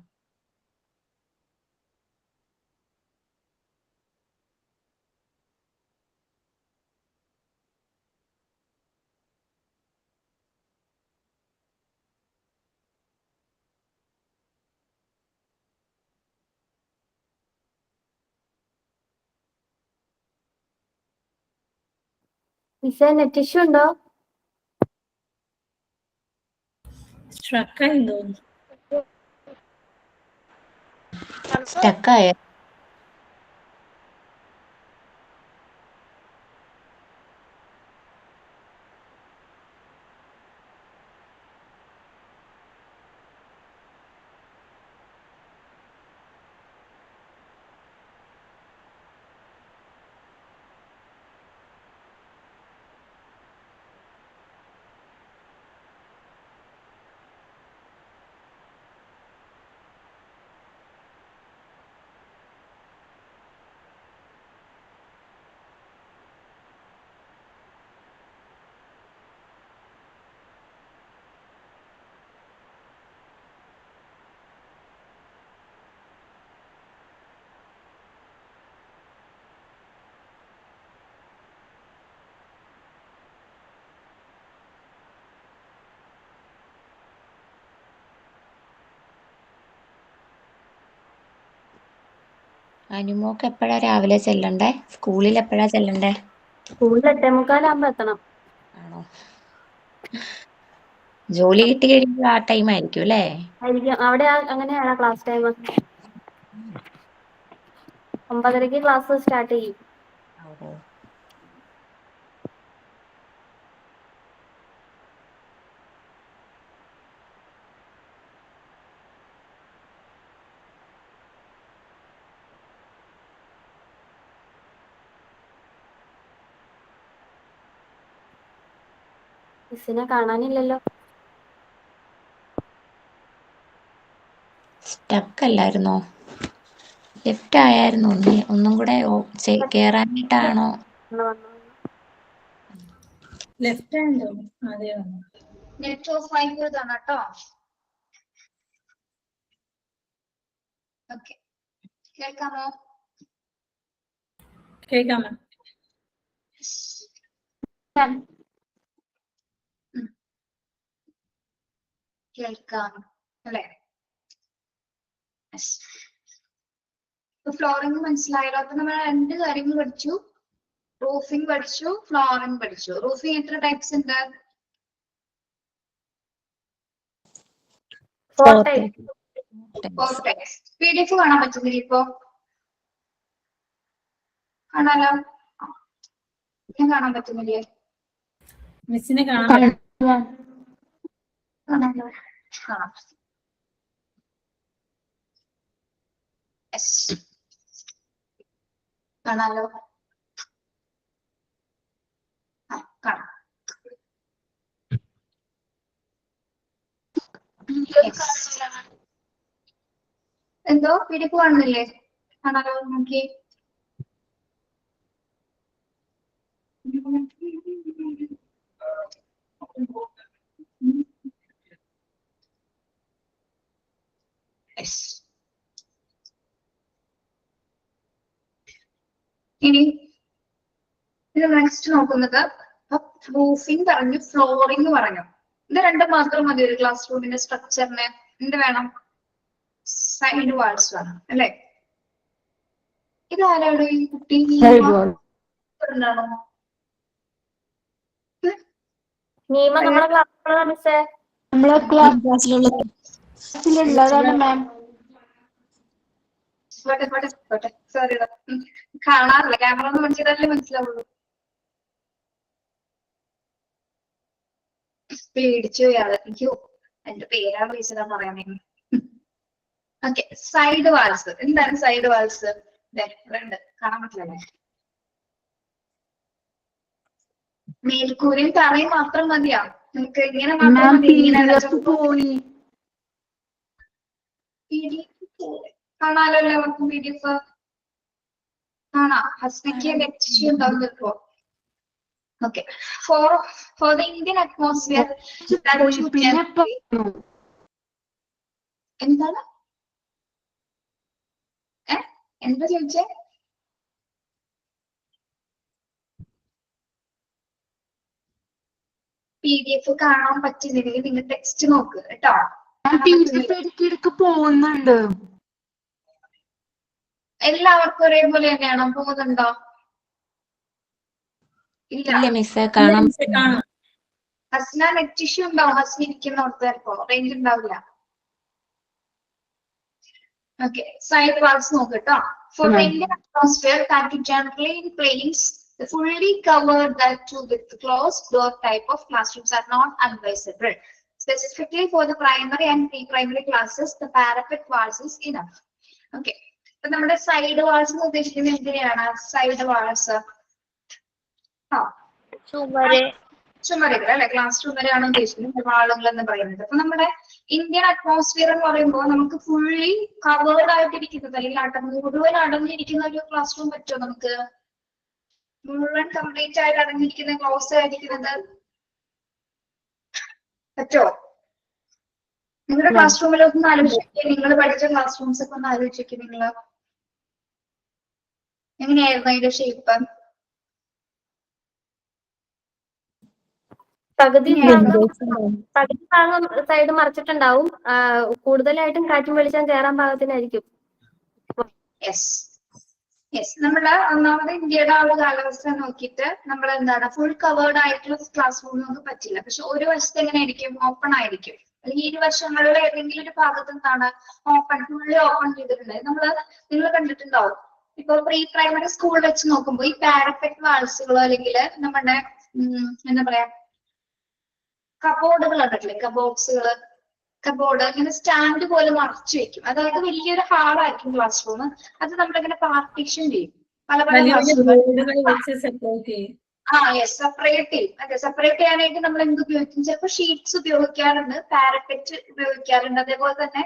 മിസ്സേ നെറ്റ് ഇഷ്യൂ ഉണ്ടോ? സ്ട്രക്കായി തോന്നുന്നു. സ്റ്റക്കായ അനുമോക്ക് എപ്പോഴാ രാവിലെ ചെല്ലണ്ടേ? സ്കൂളിൽ എപ്പോഴാ ചെല്ലണ്ടേ? സ്കൂളിൽ 8:45 എത്തണം. ആണോ? ജോലി കിട്ടി കഴിയുമ്പോൾ ആ ടൈം ആയിരിക്കും അല്ലേ? ആയിരിക്കും. അവിടെ അങ്ങനെയാണ് ക്ലാസ് ടൈം. 9:30 ക്ലാസ് സ്റ്റാർട്ട് ചെയ്യും. ഓ. മിസ്സിനെ കാണാനില്ലല്ലോ. സ്റ്റക്ക് അല്ലായിരുന്നോ? ലെഫ്റ്റ് ആയായിരുന്നു. ഒന്നും കൂടെ കേറാനായിട്ടാണോ? ലെഫ്റ്റ് ഹാൻഡ് അതെയോ? നെറ്റ് ഓഫ് ആയി പോയതാണ് കേട്ടോ. ഓക്കെ, കേൾക്കാമോ? കേൾക്കാമോ? കേൾക്കാം അല്ലെ? ഫ്ലോറിംഗ് മനസ്സിലായല്ലോ. അപ്പൊ നമ്മൾ 2 കാര്യങ്ങൾ പഠിച്ചു, റൂഫിംഗ് പഠിച്ചു, ഫ്ലോറിംഗ് പഠിച്ചു. റൂഫിംഗ് എത്ര ടൈപ്സ് ഉണ്ട്? 4 ടൈപ്സ്. PDF കാണാൻ പറ്റുന്നില്ല ഇപ്പൊ? കാണാലോ? കാണാൻ പറ്റുന്നില്ലേ? മിസ്സിനെ കാണാൻ കാണാലോ? കാണാം. കാണാലോ? കാണാം. എന്തോ PDF കാണുന്നില്ലേ? കാണാലോ? നോക്കി. ഇനി ഇത് നെക്സ്റ്റ് നോക്കുന്നത് റൂഫിംഗ് പറഞ്ഞു, ഫ്ലോറിംഗ് പറഞ്ഞു. ഇത് രണ്ടും മാത്രം മതി ഒരു ക്ലാസ് റൂമിന്റെ സ്ട്രക്ചറിന്. എന്ത് വേണം? സൈഡ് വാൾസ് വേണം അല്ലെ? ഇതാരാടോ ഈ കുട്ടി? എന്താണോ നീമ നമ്മളെ ക്ലാസ്സിലുള്ള മിസ്സേ. നമ്മളെ ക്ലാസ്സിലുള്ള മാം. സോറി കാണാറില്ല, ക്യാമറ ഒന്ന് മനസ്സിലായാലേ മനസ്സിലാവുള്ളൂ. പേടിച്ചു ഇയാള്. അയ്യോ എന്റെ പേരാണ് വിളിച്ചതാ പറയാൻ. Okay, side walls. എന്താണ് സൈഡ് വാൾസ്? ഉണ്ട്, കാണാൻ പറ്റില്ലല്ലേ? മേൽക്കൂരയും തറയും മാത്രം മതിയാ നമുക്ക്? ഇങ്ങനെ മാത്രം മതി? പോയി കാണാലോ എല്ലാവർക്കും PDF കാണാം. ഹസ്ബൻഡ് നെറ്റ് ഉണ്ടാവും ചിലപ്പോ. Okay, for the Indian atmosphere, എന്താണ് എന്താ ചോദിച്ചേ? PDF കാണാൻ പറ്റുന്നില്ലെങ്കിൽ നിങ്ങൾ ടെക്സ്റ്റ് നോക്ക് കേട്ടോ. പോകുന്നുണ്ട്. എല്ലാവർക്കും ഒരേപോലെ തന്നെയാണോ? പോകുന്നുണ്ടോ? ഇല്ല മിസ്സേ, കാണാം. ഹസ്ന നെറ്റ് ഇഷ്യൂ ഉണ്ടാവും. ഹസ്ന ഇരിക്കുന്ന ഓർത്തപ്പോ റേഞ്ച് ഉണ്ടാവില്ല. ഓക്കെ, സൈഡ് വാൾസ് നോക്കട്ടോ. For the Indian atmosphere, generally in planes, the fully covered that too with closed door type of classrooms are not advisable. Specifically for the primary and pre-primary classes, the parapet walls is enough. Okay, അപ്പൊ നമ്മുടെ side walls ഉദ്ദേശിക്കുന്നത് എന്തിനാണ്? Side walls ചുമരുകൾ അല്ലെ, class ചുമരാണ് ഉദ്ദേശിക്കുന്നത് വാളുകൾ എന്ന് പറയുന്നത്. അപ്പൊ നമ്മുടെ ഇന്ത്യൻ അറ്റ്മോസ്ഫിയർ എന്ന് പറയുമ്പോൾ നമുക്ക് ഫുള്ളി കവേർഡ് ആയിട്ടിരിക്കുന്നത് അല്ലെങ്കിൽ മുഴുവൻ അടങ്ങിയിരിക്കുന്ന ഒരു ക്ലാസ് റൂം പറ്റുമോ? നമുക്ക് മുഴുവൻ കംപ്ലീറ്റ് ആയിട്ട് അടങ്ങിയിരിക്കുന്ന ക്ലോസ് ആയിരിക്കുന്നത് പറ്റുമോ? നിങ്ങളുടെ ക്ലാസ് റൂമിലൊക്കെ ഒന്ന് ആലോചിക്കുക. നിങ്ങൾ പഠിച്ച ക്ലാസ് റൂംസ് ഒക്കെ ഒന്ന് ആലോചിക്കുക. നിങ്ങൾ എങ്ങനെയായിരുന്നു അതിന്റെ ഷേപ്പ്? പകുതി ഭാഗം സൈഡ് മറിച്ചിട്ടുണ്ടാവും. കൂടുതലായിട്ടും കാറ്റും വെളിച്ചം കയറാൻ പാകത്തിനായിരിക്കും. നമ്മള് ഒന്നാമത് ഇന്ത്യയുടെ ആ ഒരു കാലാവസ്ഥ നോക്കിയിട്ട് നമ്മൾ എന്താണ് ഫുൾ കവേർഡ് ആയിട്ടുള്ള ക്ലാസ് റൂം നമുക്ക് പറ്റില്ല. പക്ഷെ ഒരു വശത്ത് എങ്ങനെ ആയിരിക്കും? ഓപ്പൺ ആയിരിക്കും. അല്ലെങ്കിൽ ഇരുവശങ്ങളിൽ ഏതെങ്കിലും ഒരു ഭാഗത്ത് എന്താണ് ഫുള്ളി ഓപ്പൺ ചെയ്തിട്ടുണ്ട്. നിങ്ങൾ കണ്ടിട്ടുണ്ടാവും. ഇപ്പൊ പ്രീ പ്രൈമറി സ്കൂൾ വെച്ച് നോക്കുമ്പോൾ ഈ പാരപ്പറ്റ് വാൾസുകളോ അല്ലെങ്കിൽ നമ്മുടെ എന്താ പറയാ കബോർഡുകൾ ഉണ്ടല്ലേ, കബോർഡ് ഇങ്ങനെ സ്റ്റാൻഡ് പോലെ മറച്ചു വെക്കും. അതായത് വലിയൊരു ഹാളായിരിക്കും ക്ലാസ് റൂം. അത് നമ്മളിങ്ങനെ പാർട്ടീഷൻ ചെയ്യും. പല പല സെപ്പറേറ്റ് ചെയ്യും. അതെ, സെപ്പറേറ്റ് ചെയ്യാനായിട്ട് നമ്മൾ എന്ത് ഉപയോഗിക്കും? ചിലപ്പോൾ ഷീറ്റ്സ് ഉപയോഗിക്കാറുണ്ട്, പാരപ്പറ്റ് ഉപയോഗിക്കാറുണ്ട്. അതേപോലെ തന്നെ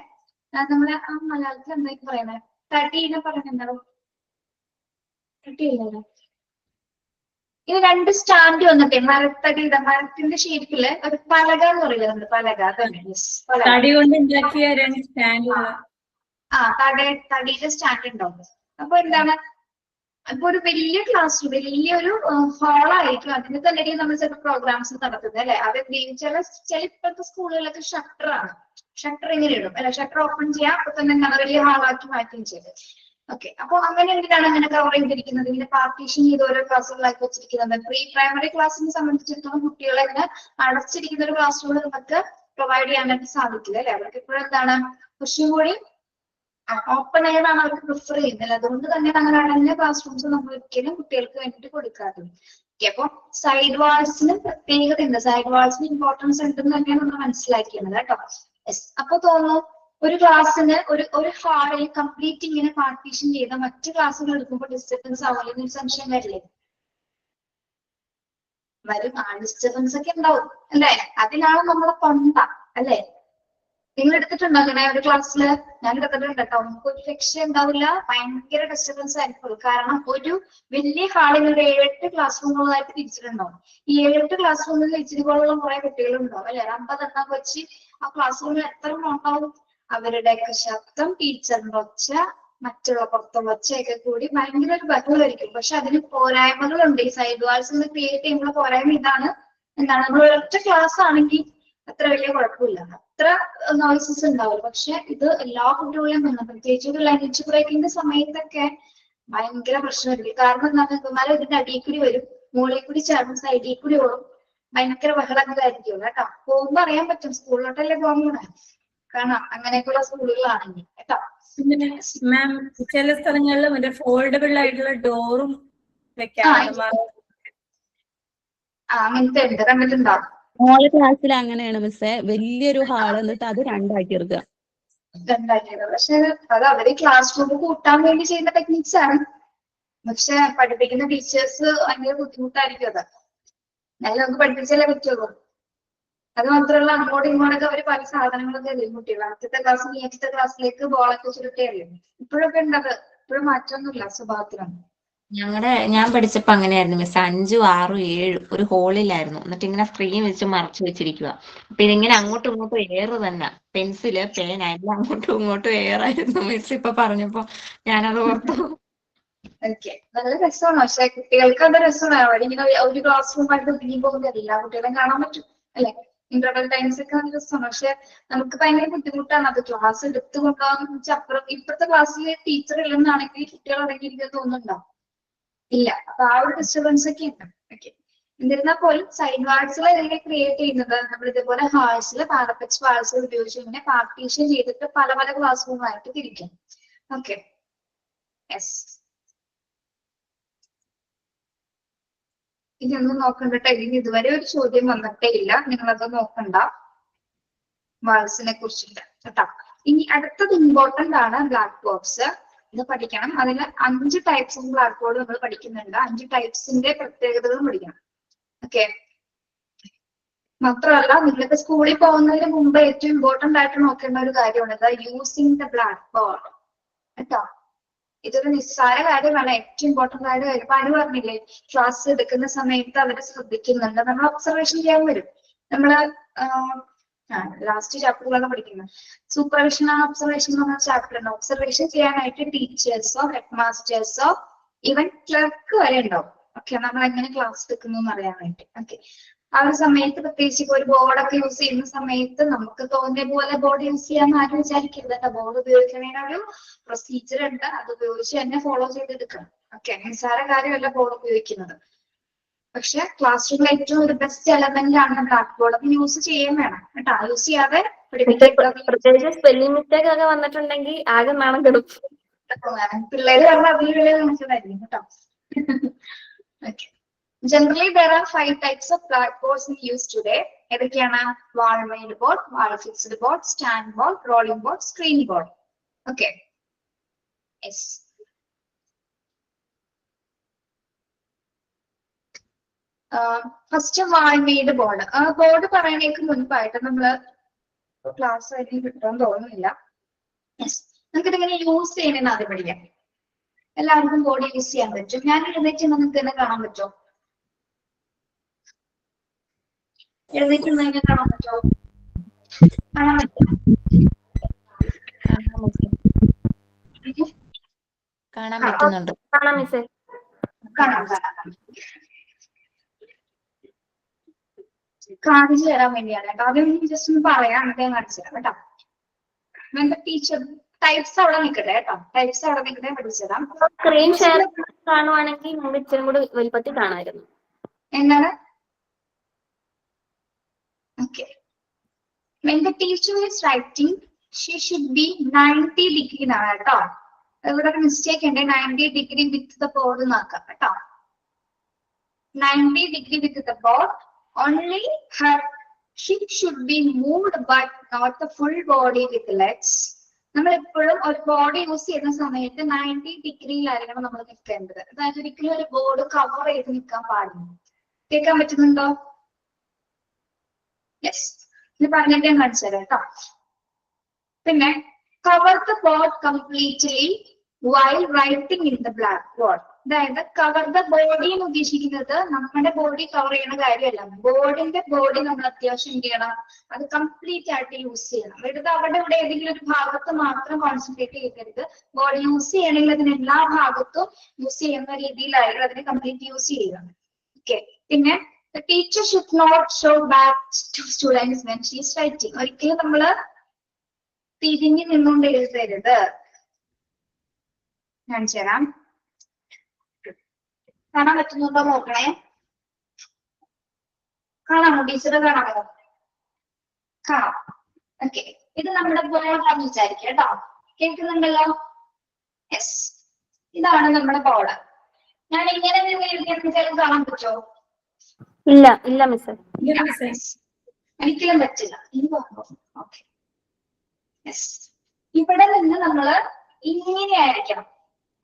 നമ്മളെ മലയാളത്തിൽ എന്തായിരിക്കും പറയുന്നത്? തടീനെ പറയുന്നുണ്ടോ? തടിയല്ലേ? ഇത് രണ്ട് സ്റ്റാൻഡ് വന്നിട്ടേ മരത്തിന്റെ ഷേപ്പില് ഒരു പലക എന്ന് പറയുന്നത്. പലക തടിയുടെ സ്റ്റാൻഡ് ഉണ്ടാവും. അപ്പൊ എന്താണ്, അപ്പൊ ഒരു വലിയ ക്ലാസ് റൂം, വലിയൊരു ഹാളായിരിക്കും. അതിന് തന്നെ നമ്മൾ ചില പ്രോഗ്രാംസ് നടത്തുന്നത് അല്ലെ. അത് ചില ഇപ്പോഴത്തെ സ്കൂളുകളിലൊക്കെ ഷട്ടറാണ്. ഷട്ടർ ഇങ്ങനെ ഇടും അല്ലെ, ഷട്ടർ ഓപ്പൺ ചെയ്യാം, അപ്പൊ തന്നെ വലിയ ഹാളാക്കി മാറ്റുകയും ചെയ്ത്. ഓക്കെ, അപ്പൊ അങ്ങനെ എന്തിനാണ് അങ്ങനെ കവർ ചെയ്തിരിക്കുന്നത്? ഇതിന്റെ പാർട്ടീഷൻ ചെയ്ത് ഓരോ ക്ലാസ്സുകളാക്കി വെച്ചിരിക്കുന്നത്. പ്രീ പ്രൈമറി ക്ലാസ്സിനെ സംബന്ധിച്ചിടത്തോളം കുട്ടികളെ ഇങ്ങനെ അടച്ചിരിക്കുന്ന ഒരു ക്ലാസ് റൂം നമുക്ക് പ്രൊവൈഡ് ചെയ്യാനായിട്ട് സാധിക്കില്ല അല്ലെ. അവർക്ക് ഇപ്പോഴും എന്താണ് കുറച്ചും കൂടി ഓപ്പൺ എയർ ആണ് അവർക്ക് പ്രിഫർ ചെയ്യുന്നത്. അതുകൊണ്ട് തന്നെ അങ്ങനെ അടഞ്ഞ ക്ലാസ് റൂംസ് നമ്മൾ ഒരിക്കലും കുട്ടികൾക്ക് വേണ്ടിയിട്ട് കൊടുക്കാറില്ല. ഓക്കെ, അപ്പൊ സൈഡ് വാൾസിന് പ്രത്യേകത ഉണ്ട്, സൈഡ് വാൾസിന് ഇമ്പോർട്ടൻസ് ഉണ്ടെന്ന് തന്നെയാണ് നമ്മൾ മനസ്സിലാക്കിയത് കേട്ടോ. അപ്പൊ തോന്നുന്നു ഒരു ക്ലാസ്സിന് ഒരു ഹാളിൽ കംപ്ലീറ്റ് ഇങ്ങനെ പാർട്ടീഷൻ ചെയ്ത മറ്റു ക്ലാസ്സുകൾ എടുക്കുമ്പോൾ ഡിസ്റ്റർബൻസ് ആവില്ല, സംശയം വരില്ലേ? വരും, ആ ഡിസ്റ്റർബൻസ് ഒക്കെ ഉണ്ടാവും അല്ലെ. അതിനാണ് നമ്മളെ കൊണ്ട അല്ലെ. നിങ്ങൾ എടുത്തിട്ടുണ്ടോ അങ്ങനെ ഒരു ക്ലാസ്സിൽ? ഞാൻ എടുത്തിട്ടുണ്ട് കേട്ടോ. നമുക്ക് ഒരു രക്ഷ ഉണ്ടാവില്ല, ഭയങ്കര ഡിസ്റ്റർബൻസ് ആയിരിക്കും. കാരണം ഒരു വലിയ ഹാളിൽ ഒരു 7-8 ക്ലാസ് റൂമുകളായിട്ട് തിരിച്ചിട്ടുണ്ടാവും. ഈ 7-8 ക്ലാസ് റൂമിൽ ഇച്ചിരി പോലുള്ള കുറെ കുട്ടികളുണ്ടാവും അല്ലെ. 50 എണ്ണം വെച്ച് ആ ക്ലാസ് റൂമിൽ എത്ര ഉണ്ടാവും? അവരുടെയൊക്കെ ശബ്ദം, ടീച്ചറിന്റെ ഒച്ച, മറ്റുള്ള പുറത്തുള്ള ഒച്ചയൊക്കെ കൂടി ഭയങ്കര ഒരു ബഹളമായിരിക്കും. പക്ഷെ അതിന് പോരായ്മകളുണ്ട്. ഈ സൈഡ് വാൾസ് ക്രിയേറ്റ് ചെയ്യുമ്പോൾ പോരായ്മ ഇതാണ്, എന്താണ് നമ്മൾ ഒരൊറ്റ ക്ലാസ് ആണെങ്കിൽ അത്ര വലിയ കുഴപ്പമില്ല, അത്ര നോയ്സസ് ഉണ്ടാവില്ല. പക്ഷെ ഇത് എല്ലാ കുട്ടികളെയും വന്നു, പ്രത്യേകിച്ച് ഒരു ലഞ്ച് ബ്രേക്കിന്റെ സമയത്തൊക്കെ ഭയങ്കര പ്രശ്നമായിരിക്കും. കാരണം എന്താണ്, ഇവന്മാരെ ഇതിന്റെ അടിയിൽ കൂടി വരും, മുകളിൽ കൂടി ചാടും, സൈഡിൽ കൂടി ഓടും, ഭയങ്കര ബഹളങ്ങളായിരിക്കും കേട്ടോ. പോകുമ്പോ അറിയാൻ പറ്റും, സ്കൂളിലോട്ടല്ലേ പോകുമ്പോഴേ. കാണാം അങ്ങനെയൊക്കെയുള്ള സ്കൂളുകളാണെങ്കിൽ കേട്ടോ. പിന്നെ മാം ചില സ്ഥലങ്ങളിൽ മറ്റേ ഫോൾഡബിൾ ആയിട്ടുള്ള ഡോറും വെക്കാറുണ്ട്. അങ്ങനത്തെ ഉണ്ട്, കണ്ടിട്ടുണ്ടോ? മോളെ ക്ലാസ്സിൽ അങ്ങനെയാണ് മിസ്സേ, വലിയൊരു ഹാള് എന്നിട്ട് അത് രണ്ടാക്കി എടുക്കുക. പക്ഷെ അത് അവര് ക്ലാസ് റൂം കൂട്ടാൻ വേണ്ടി ചെയ്യുന്ന ടെക്നിക്സ് ആണ്. പക്ഷെ പഠിപ്പിക്കുന്ന ടീച്ചേഴ്സ് ഭയങ്കര ബുദ്ധിമുട്ടായിരിക്കും അത്. എന്നാലും നമുക്ക് പഠിപ്പിച്ചാലേ പറ്റുള്ളൂ. അത് മാത്രമല്ല അങ്ങോട്ടും ഇങ്ങോട്ടൊക്കെ അവര് പല സാധനങ്ങളൊക്കെ അറിയും കുട്ടികൾ. ആദ്യത്തെ ക്ലാസ് നേരത്തെ ക്ലാസ്സിലേക്ക് ബോളൊക്കെ ചുരുട്ടി അറിയും. ഇപ്പോഴൊക്കെ ഉണ്ടത്, ഇപ്പോഴും മാറ്റമൊന്നുമില്ല സ്വഭാവത്തിലൊന്നും. ഞാൻ പഠിച്ചപ്പോ അങ്ങനെയായിരുന്നു മിസ്, 5, 6, 7 ഒരു ഹോളിലായിരുന്നു. എന്നിട്ട് ഇങ്ങനെ സ്ക്രീൻ വെച്ച് മറച്ചു വെച്ചിരിക്കുക. അപ്പൊ ഇതിങ്ങനെ അങ്ങോട്ടും ഇങ്ങോട്ടും ഏറ് തന്നെ, പെൻസില് പേന എല്ലാം അങ്ങോട്ടും ഇങ്ങോട്ടും ഏറായിരുന്നു. മിസ് ഇപ്പൊ പറഞ്ഞപ്പോ ഞാനത് ഓർത്തു. ഓക്കെ, നല്ല രസമാണ്. പക്ഷെ കുട്ടികൾക്ക് അത് രസമാണ്. അവിടെ ഇങ്ങനെ ഒരു ക്ലാസ് റൂമായിട്ട് ഒതുങ്ങി പോകുന്നില്ല, എല്ലാ കുട്ടികളെയും കാണാൻ പറ്റും അല്ലെ. ഇന്റർവൽ ടൈംസ് ഒക്കെ നല്ല രസമാണ്. പക്ഷെ നമുക്ക് ഭയങ്കര ബുദ്ധിമുട്ടാണ് അത് ക്ലാസ് എടുത്തു കൊണ്ടുപോകാന്ന് വെച്ചാൽ. അപ്പുറം ഇപ്പോഴത്തെ ക്ലാസ്സിൽ ടീച്ചർ ഇല്ലെന്നാണെങ്കിൽ കുട്ടികൾ അടങ്ങിയിരിക്കാൻ തോന്നുന്നുണ്ടോ? ഇല്ല. അപ്പൊ ആ ഒരു ഡിസ്റ്റർബൻസ് ഒക്കെ ഉണ്ട്. ഓക്കെ, എന്നിരുന്നാൽ പോലും സൈഡ് വാൾസുകൾ എങ്ങനെ ക്രിയേറ്റ് ചെയ്യുന്നത്, നമ്മൾ ഇതുപോലെ ഹാൾസിൽ പാരപ്പറ്റ്സ് വാൾസുകൾ ഉപയോഗിച്ച് ഇങ്ങനെ പാർട്ടീഷൻ ചെയ്തിട്ട് പല പല ക്ലാസ് റൂമായിട്ട് തിരിക്കും. Okay, yes. ഇതൊന്നും നോക്കണ്ട. ഇതിന് ഇതുവരെ ഒരു ചോദ്യം വന്നിട്ടേ ഇല്ല, നിങ്ങളത് നോക്കണ്ട വാൾസിനെ കുറിച്ചിട്ട് കേട്ടോ. ഇനി അടുത്തത് ഇമ്പോർട്ടന്റ് ആണ്, ബ്ലാക്ക് ബോർഡ്സ്. ഇത് പഠിക്കണം. അതിൽ 5 ടൈപ്സ് ഓഫ് ബ്ലാക്ക് ബോർഡ് നമ്മൾ പഠിക്കുന്നുണ്ട്. 5 ടൈപ്സിന്റെ പ്രത്യേകതകളും പഠിക്കണം. ഓക്കെ, മാത്രമല്ല നിങ്ങൾക്ക് സ്കൂളിൽ പോകുന്നതിന് മുമ്പ് ഏറ്റവും ഇമ്പോർട്ടന്റ് ആയിട്ട് നോക്കേണ്ട ഒരു കാര്യമാണ് യൂസിങ് ദ ബ്ലാക്ക് ബോർഡ് കേട്ടോ. ഇതൊരു നിസ്സാര കാര്യമല്ല, ഏറ്റവും ഇമ്പോർട്ടന്റ് ആയിട്ട് കാര്യം. അപ്പൊ അതിന് പറഞ്ഞില്ലേ, ക്ലാസ് എടുക്കുന്ന സമയത്ത് അവരെ ശ്രദ്ധിക്കുന്നുണ്ട്. നമ്മൾ ഒബ്സർവേഷൻ ചെയ്യാൻ വരും. നമ്മള് ലാസ്റ്റ് ചാപ്റ്ററിലാണ് പഠിക്കുന്നത്. സൂപ്പർവിഷൻ ആൻഡ് ഒബ്സർവേഷൻ എന്ന് പറഞ്ഞ ചാപ്റ്റർ ഉണ്ട്. ഒബ്സർവേഷൻ ചെയ്യാനായിട്ട് ടീച്ചേഴ്സോ ഹെഡ് മാസ്റ്റേഴ്സോ ഈവൻ ക്ലർക്ക് വരെ ഉണ്ടാവും. ഓക്കെ, നമ്മൾ എങ്ങനെ ക്ലാസ് എടുക്കുന്നു എന്ന് അറിയാൻ വേണ്ടി. ഓക്കെ, ആ ഒരു സമയത്ത് പ്രത്യേകിച്ച് ഒരു ബോർഡൊക്കെ യൂസ് ചെയ്യുന്ന സമയത്ത് നമുക്ക് തോന്നിയ പോലെ ബോർഡ് യൂസ് ചെയ്യാൻ ആരും വിചാരിക്കരുത് കേട്ടോ. ബോർഡ് ഉപയോഗിക്കുന്നതിന് ഒരു പ്രൊസീജിയർ ഉണ്ട്, അത് ഉപയോഗിച്ച് തന്നെ ഫോളോ ചെയ്തെടുക്കണം. ഓക്കെ, നിസ്സാര കാര്യമല്ല ബോർഡ് ഉപയോഗിക്കുന്നത്. പക്ഷെ ക്ലാസ് റൂമിൽ ഏറ്റവും ഒരു ബെസ്റ്റ് എലമെന്റ് ആണ് ബ്ലാക്ക് ബോർഡ്. അത് യൂസ് ചെയ്യാൻ വേണം കേട്ടോ. യൂസ് ചെയ്യാതെ പ്രത്യേകിച്ച് സ്പെല്ലിംഗ് മിസ്റ്റേക്ക് ഒക്കെ വന്നിട്ടുണ്ടെങ്കിൽ ആകെ നാണം കെടും. പിള്ളേര് പറഞ്ഞ അതിലുള്ള മനസ്സിലായിരിക്കും കേട്ടോ. Okay, generally there are 5 types of blackboards in use today. ഏതൊക്കെയാണ്? wall made board, wall fixed board, stand board, rolling board, screen board. Okay, yes. First wall made board. Board പറയണേക്ക് മുൻപായിട്ട് നമ്മള് ക്ലാസ് ആയിട്ട് കിട്ടാൻ തോന്നുന്നില്ല. യെസ്, നമുക്ക് ഇതെങ്ങനെ use ചെയ്യണമെന്ന് ആദ്യം പഠിക്കാം. എല്ലാവർക്കും ബോർഡ് യൂസ് ചെയ്യാൻ പറ്റും. ഞാൻ എഴുന്നേറ്റ് നിങ്ങൾക്ക് തന്നെ കാണാൻ പറ്റുമോ? എഴുന്നേറ്റ് കഴിഞ്ഞാൽ കാണാൻ പറ്റുമോ? കാണാൻ പറ്റും. കാണാൻ പറ്റുന്നുണ്ട്. കാണാം മിസ്സേ. കാണാം. കാണിച്ചു തരാൻ വേണ്ടിയാണ് കേട്ടോ. ആദ്യം ജസ്റ്റ് ഒന്ന് പറയാം, എന്നിട്ട് ഞാൻ കാണിച്ചു തരാം കേട്ടോ. എന്റെ ടീച്ചർ ടൈപ്സ് അവിടെ നിൽക്കട്ടെ കേട്ടോ. ടൈപ്സ് അവിടെ നിൽക്കട്ടെ, പഠിച്ചു തരാം. സ്ക്രീൻ ഷെയർ കാണുവാണെങ്കിൽ നമുക്ക് ഇച്ചിരി കൂടി വലുപ്പത്തിൽ കാണാമായിരുന്നു. എന്താണ്? Okay. When the teacher is writing, she should be 90 degree എന്നാണ് കേട്ടോ. ഇവിടെ ഒരു മിസ്റ്റേക്ക് ഉണ്ട്. 90 degree with the board എന്നാക്കാം കേട്ടോ. 90 degree with the board. Only her hip should be moved, but not the full body with legs. നമ്മൾ എപ്പോഴും ഒരു board use ചെയ്യുന്ന സമയത്ത് 90 ഡിഗ്രിയിലായിരിക്കണം നമ്മൾ നിൽക്കേണ്ടത്. അതായത് ഒരിക്കലും ഒരു ബോർഡ് കവർ ചെയ്ത് നിൽക്കാൻ പാടില്ല. കേൾക്കാൻ പറ്റുന്നുണ്ടോ? യെസ്, ഇത് പറഞ്ഞിട്ട് ഞാൻ കാണിച്ചു തരാം കേട്ടോ. പിന്നെ cover the board completely while writing in the black board. അതായത് കവർ ദ ബോഡി എന്ന് ഉദ്ദേശിക്കുന്നത് നമ്മുടെ ബോഡി കവർ ചെയ്യുന്ന കാര്യമല്ല. ബോർഡിന്റെ ബോഡി നമ്മൾ അത്യാവശ്യം എന്ത് ചെയ്യണം, അത് കംപ്ലീറ്റ് ആയിട്ട് യൂസ് ചെയ്യണം. അതായത് അവിടെ ഇവിടെ ഏതെങ്കിലും ഒരു ഭാഗത്ത് മാത്രം കോൺസെൻട്രേറ്റ് ചെയ്യരുത്. ബോർഡ് യൂസ് ചെയ്യണമെങ്കിൽ അതിന് എല്ലാ ഭാഗത്തും യൂസ് ചെയ്യുന്ന രീതിയിലായാലും അതിനെ കംപ്ലീറ്റ് യൂസ് ചെയ്യുക. ഓക്കെ, പിന്നെ the teacher should not show back to students when she is writing. ഒരിക്കലും നമ്മള് തിരിഞ്ഞു നിന്നുകൊണ്ട് എഴുതരുത്. കാണിച്ചു തരാം. കാണാൻ പറ്റുന്നുണ്ടോ നോക്കണേ. കാണാമോ ടീച്ചറ്? കാണാമോ? കാണാം. ഓക്കെ, ഇത് നമ്മുടെ ബോർഡാണെന്ന് വിചാരിക്കുക കേട്ടോ. കേൾക്കുന്നുണ്ടല്ലോ? യെസ്, ഇതാണ് നമ്മുടെ ബോർഡ്. ഞാൻ ഇങ്ങനെ എഴുതിയാൽ കാണാൻ പറ്റുമോ? ഇല്ല ഇല്ല മിസ്സേ. ഒരിക്കലും പറ്റില്ല. Okay, yes. ഇവിടെ നിന്ന് നമ്മള് ഇങ്ങനെ ആയിരിക്കണം.